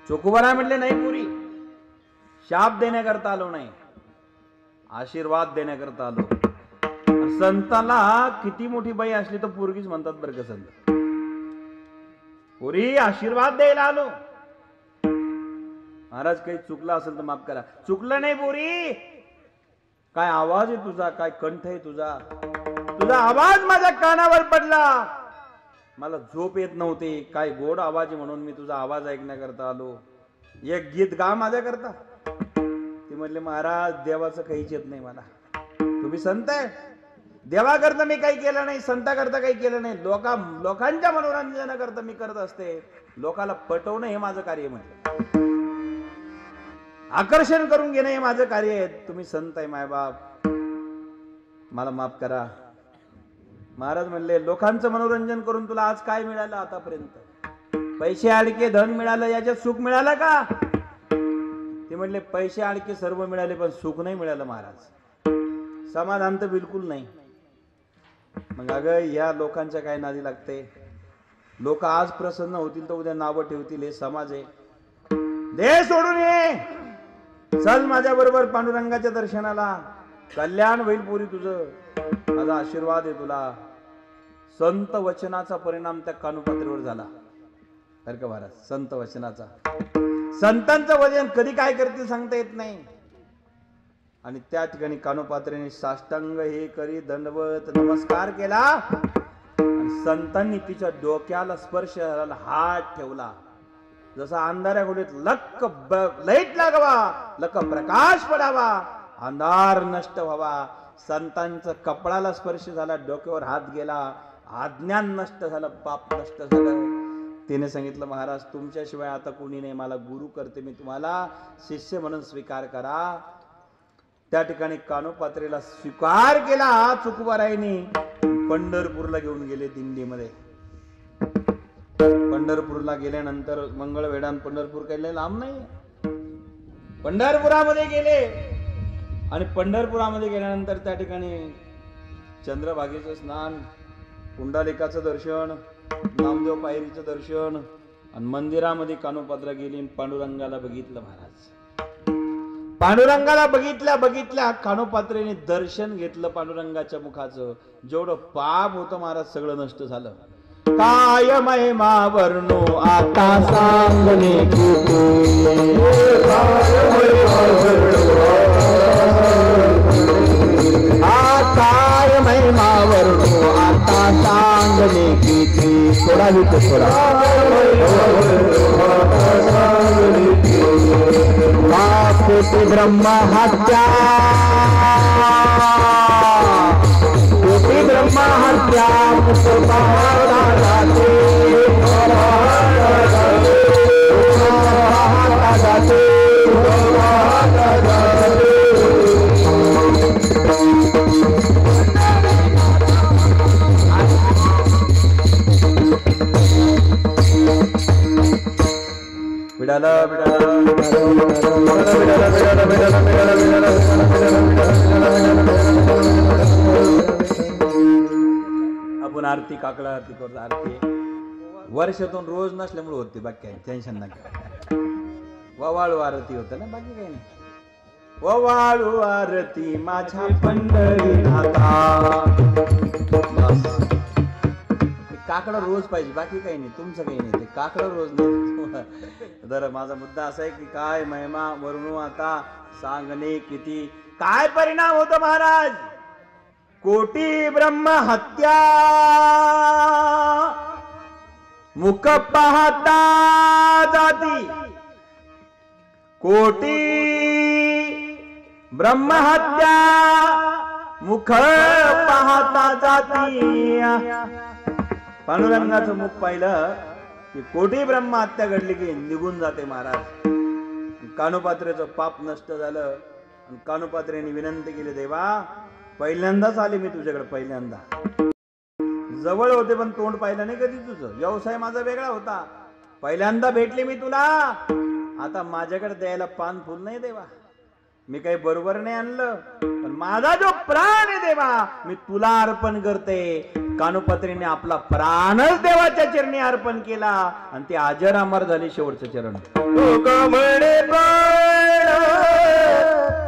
चोखोबाराय म्हटले, नाही पुरी, शाप देण्याकरता आलो नाही, आशीर्वाद देण्याकरता आलो. संताला किती मोठी बाई असली तर पोरगीच म्हणतात बरं का संत. पुरी, आशीर्वाद द्यायला आलो. महाराज, काही चुकलं असेल तर माफ करा. चुकलं नाही पुरी. काय आवाज आहे तुझा, काय कंठ आहे तुझा, तुझा आवाज माझ्या कानावर पडला. मला झोप येत नव्हती, काय गोड आवाज आहे म्हणून मी तुझा आवाज ऐकण्याकरता आलो. एक गीत गा माझ्याकरता. ते म्हणले, महाराज, देवाचं काहीच येत नाही मला. तुम्ही संत आहे, देवाकरता मी काही केलं नाही, संताकरता काही केलं नाही. लोकांच्या मनोरंजनाकरता मी करत असते. लोकाला पटवणं हे माझं कार्य, म्हटलं आकर्षण करून घेणं हे माझं कार्य आहे. तुम्ही संत आहे मायबाप, मला माफ करा. महाराज म्हणले, लोकांचं मनोरंजन करून तुला आज काय मिळालं आतापर्यंत? पैसे आडके धन मिळालं, याच्यात सुख मिळालं का? ते म्हणले, पैसे आडके सर्व मिळाले पण सुख नाही मिळालं महाराज, समाधान तर बिलकुल नाही. मग अगं, या लोकांच्या काय नादी लागते? लोक आज प्रसन्न होतील तर उद्या नावं ठेवतील, हे समाज आहे. दे सोडून ये, चल माझ्या बरोबर पांडुरंगाच्या दर्शनाला, कल्याण होईल पुरी तुझं, माझा आशीर्वाद आहे तुला. संत वचनाचा परिणाम त्या कानोपात्रेवर झाला बरं का महाराज. संत वचनाचा, संतांचं वचन कधी काय करतील सांगता येत नाही. आणि त्या ठिकाणी कानोपात्रेने साष्टांग हे करी दंडवत नमस्कार केला. आणि संतांनी तिच्या डोक्याला स्पर्श झाला, हात ठेवला. जसा अंधाऱ्या खोलीत लक्क लाईट लागावा, लक्क प्रकाश पडावा, अंधार नष्ट व्हावा, संतांचा कपडाला स्पर्श झाला, डोक्यावर हात गेला, अज्ञान नष्ट झालं, पाप नष्ट झालं. तिने सांगितलं, महाराज, तुमच्याशिवाय आता कोणी नाही, मला गुरु करते, मी तुम्हाला शिष्य म्हणून स्वीकार करा. त्या ठिकाणी कानोपात्रेला स्वीकार केला. चोखोबारायांनी पंढरपूरला घेऊन गेले दिंडीमध्ये. पंढरपूरला गेल्यानंतर मंगळवेढान पंढरपूर काही लांब नाही, पंढरपुरामध्ये गेले. आणि पंढरपुरामध्ये गेल्यानंतर त्या ठिकाणी चंद्रभागेचं स्नान, पुंडलिकाचं दर्शन, नामदेव पायरीचं दर्शन, आणि मंदिरामध्ये कानोपात्रा गेली, पांडुरंगाला बघितलं महाराज. पांडुरंगाला बघितल्या कानोपात्रेने दर्शन घेतलं पांडुरंगाच्या मुखाचं. जेवढं पाप होतं महाराज सगळं नष्ट झालं. काय महिमा वर्णो आता सांगणे काय महिमा वर्णो आता सांगणे किती. थोडा लिहितो थोडा. कोटी ब्रह्म हत्या, कोटी ब्रह्म हत्या आपण आरती काकडा आरती करतो. आरती वर्षातून रोज नसल्यामुळे होते, बाकी काही टेन्शन नका. ववाळू आरती होत ना, बाकी काही नाही. ववाळू आरती माझ्या पंढरीनाथा. काकडं रोज पाहिजे, बाकी काही नाही, तुमचं काही नाही. ते काकडं रोज नाही. तर माझा मुद्दा असा आहे की काय महिमा वर्णू आता सांगणे किती. काय परिणाम होतो महाराज. कोटी ब्रह्म हत्या, मुख पाहता जाती. कोटी ब्रह्म हत्या, मुख पाहता जाती. पांडुरंगाचं मुख पाहिलं की कोटी ब्रह्म हत्या घडली की निघून जाते महाराज. कानोपात्रेचं पाप नष्ट झालं आणि कानोपात्रेने विनंती केली, देवा पहिल्यांदाच आले मी तुझ्याकडे, पहिल्यांदा. जवळ होते पण तोंड पाहिलं नाही कधी तुझं, व्यवसाय माझा वेगळा होता, पहिल्यांदा भेटले मी तुला. आता माझ्याकडे द्यायला पान फुल नाही देवा, मी काही बरोबर नाही आणलं, पण माझा जो प्राण आहे देवा मी तुला अर्पण करते. कानोपात्रीने आपला प्राणच देवाच्या चरणी अर्पण केला आणि ते अजर अमर झाले शेवटचं चरण. तुका म्हणे प्राण,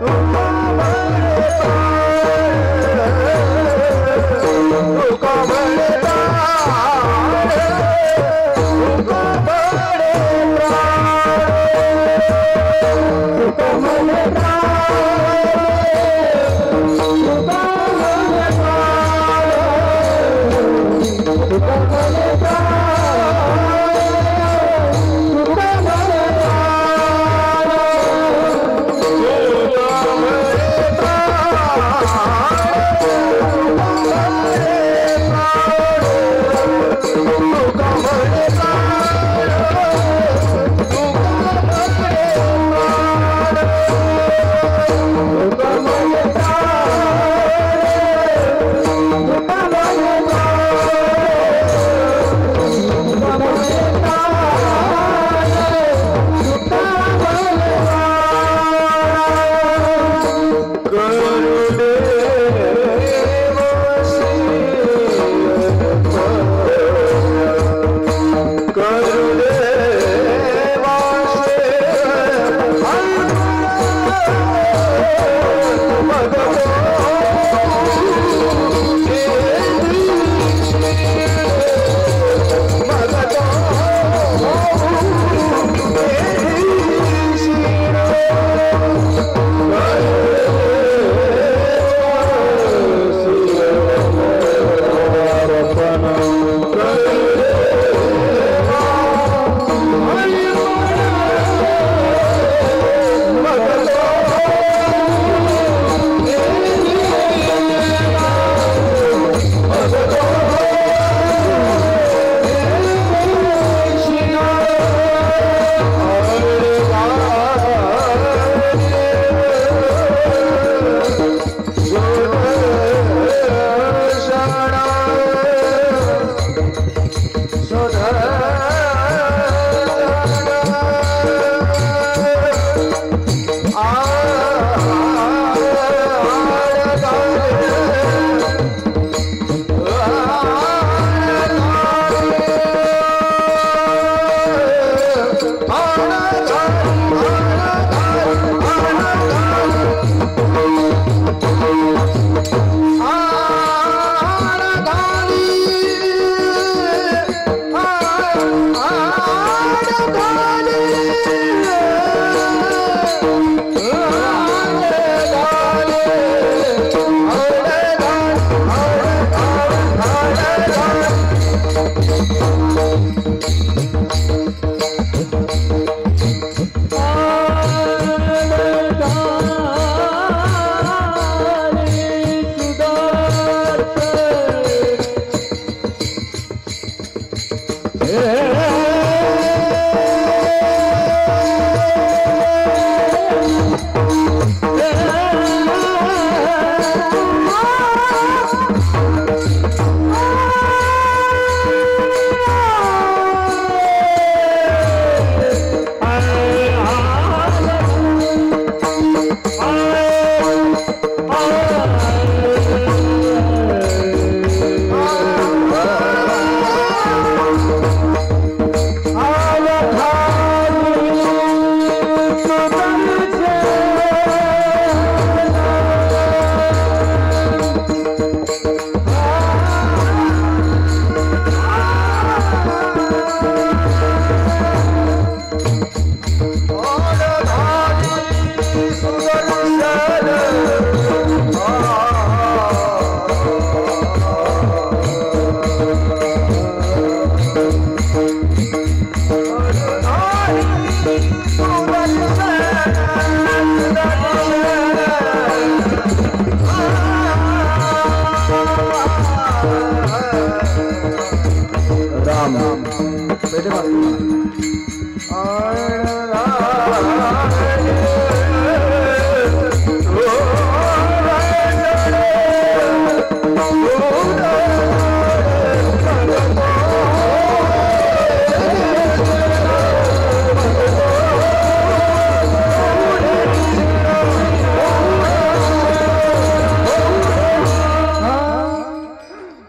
तुका म्हणे प्राण, तुका म्हणे प्राण, तुका म्हणे प्राण, तुका म्हणे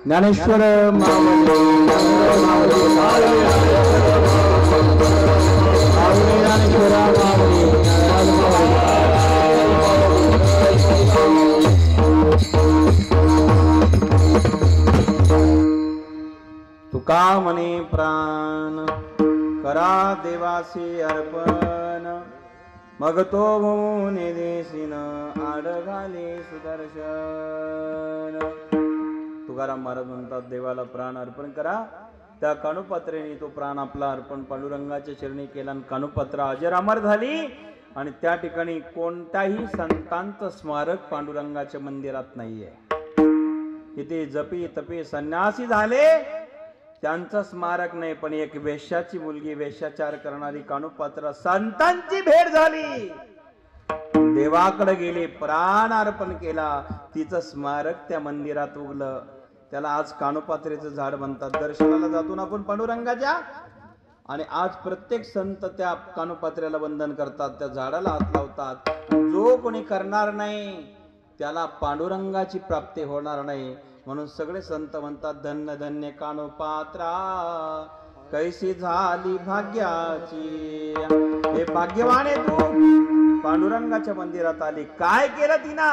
ज्ञानेश्वर माऊली तुका म्हणे प्राण करा देवासी अर्पण, मग तो भूने देशीन आड घाले सुदर्शन. तुकाराम महाराज म्हणतात देवाला प्राण अर्पण करा. त्या कानुपात्रेने तो प्राण आपला अर्पण पांडुरंगाच्या चरणी केला आणि कानुपात्र अजर अमर झाली. आणि त्या ठिकाणी कोणत्याही संतांचं स्मारक पांडुरंगाच्या मंदिरात नाहीये. किती जपी तपी संन्यासी झाले त्यांचं स्मारक नाही, पण एक वेश्याची मुलगी वेश्याचार करणारी कानुपात्र संतांची भेट झाली, देवाकडे गेली, प्राण अर्पण केला, तिचं स्मारक त्या मंदिरात उगलं. त्याला आज कानुपात्रेचं झाड म्हणतात. दर्शनाला जातो ना आपण पांडुरंगाच्या, आणि आज प्रत्येक संत त्या कानुपात्रेला वंदन करतात, त्या झाडाला हात लावतात. जो कोणी करणार नाही त्याला पांडुरंगाची प्राप्ती होणार नाही. म्हणून सगळे संत म्हणतात धन्य धन्य कानुपात्रा कैसी झाली भाग्याची. हे भाग्यवान आहे तू, पांडुरंगाच्या मंदिरात आली. काय केलं तिना?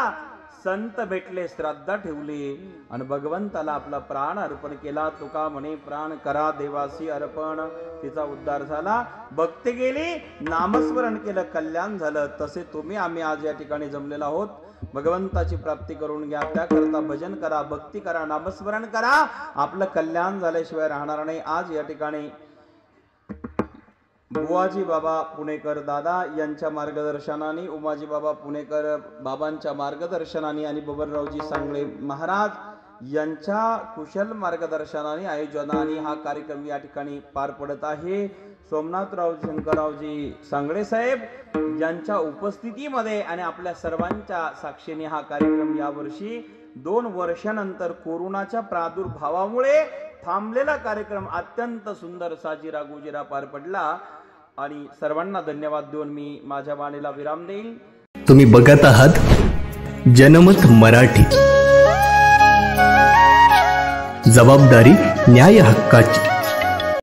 संत भेटले, श्रद्धा ठेवली आणि भगवंताला आपला प्राण अर्पण केला. तुका म्हणे प्राण करा देवासी अर्पण. तिचा उद्धार झाला, भक्ती गेली, नामस्मरण केलं, कल्याण झालं. तसे तुम्ही आम्ही आज या ठिकाणी जमलेलो आहोत. भगवंताची प्राप्ती करून घ्या. त्याकरता भजन करा, भक्ती करा, नामस्मरण करा. आपलं कल्याण झाल्याशिवाय राहणार नाही. आज या ठिकाणी बुवाजी बाबा पुणेकर दादा यांच्या मार्गदर्शनाने, उमाजी बाबा पुणेकर बाबांच्या मार्गदर्शनाने आणि बबनरावजी सांगळे महाराज यांच्या कुशल मार्गदर्शनाने आयोजनाने हा कार्यक्रम या ठिकाणी पार पडत आहे. सोमनाथराव शंकररावजी सांगळे साहेब यांच्या उपस्थितीमध्ये आणि आपल्या सर्वांच्या साक्षीने हा कार्यक्रम यावर्षी 2 वर्षानंतर कोरोनाच्या प्रादुर्भावामुळे थांबलेला कार्यक्रम अत्यंत सुंदर साजिरा गुजिरा पार पडला. आणि सर्वांना धन्यवाद देऊन मी माझ्या वाणीला विराम देईल. तुम्ही बघत आहात जनमत मराठी. जबाबदारी न्याय हक्काची.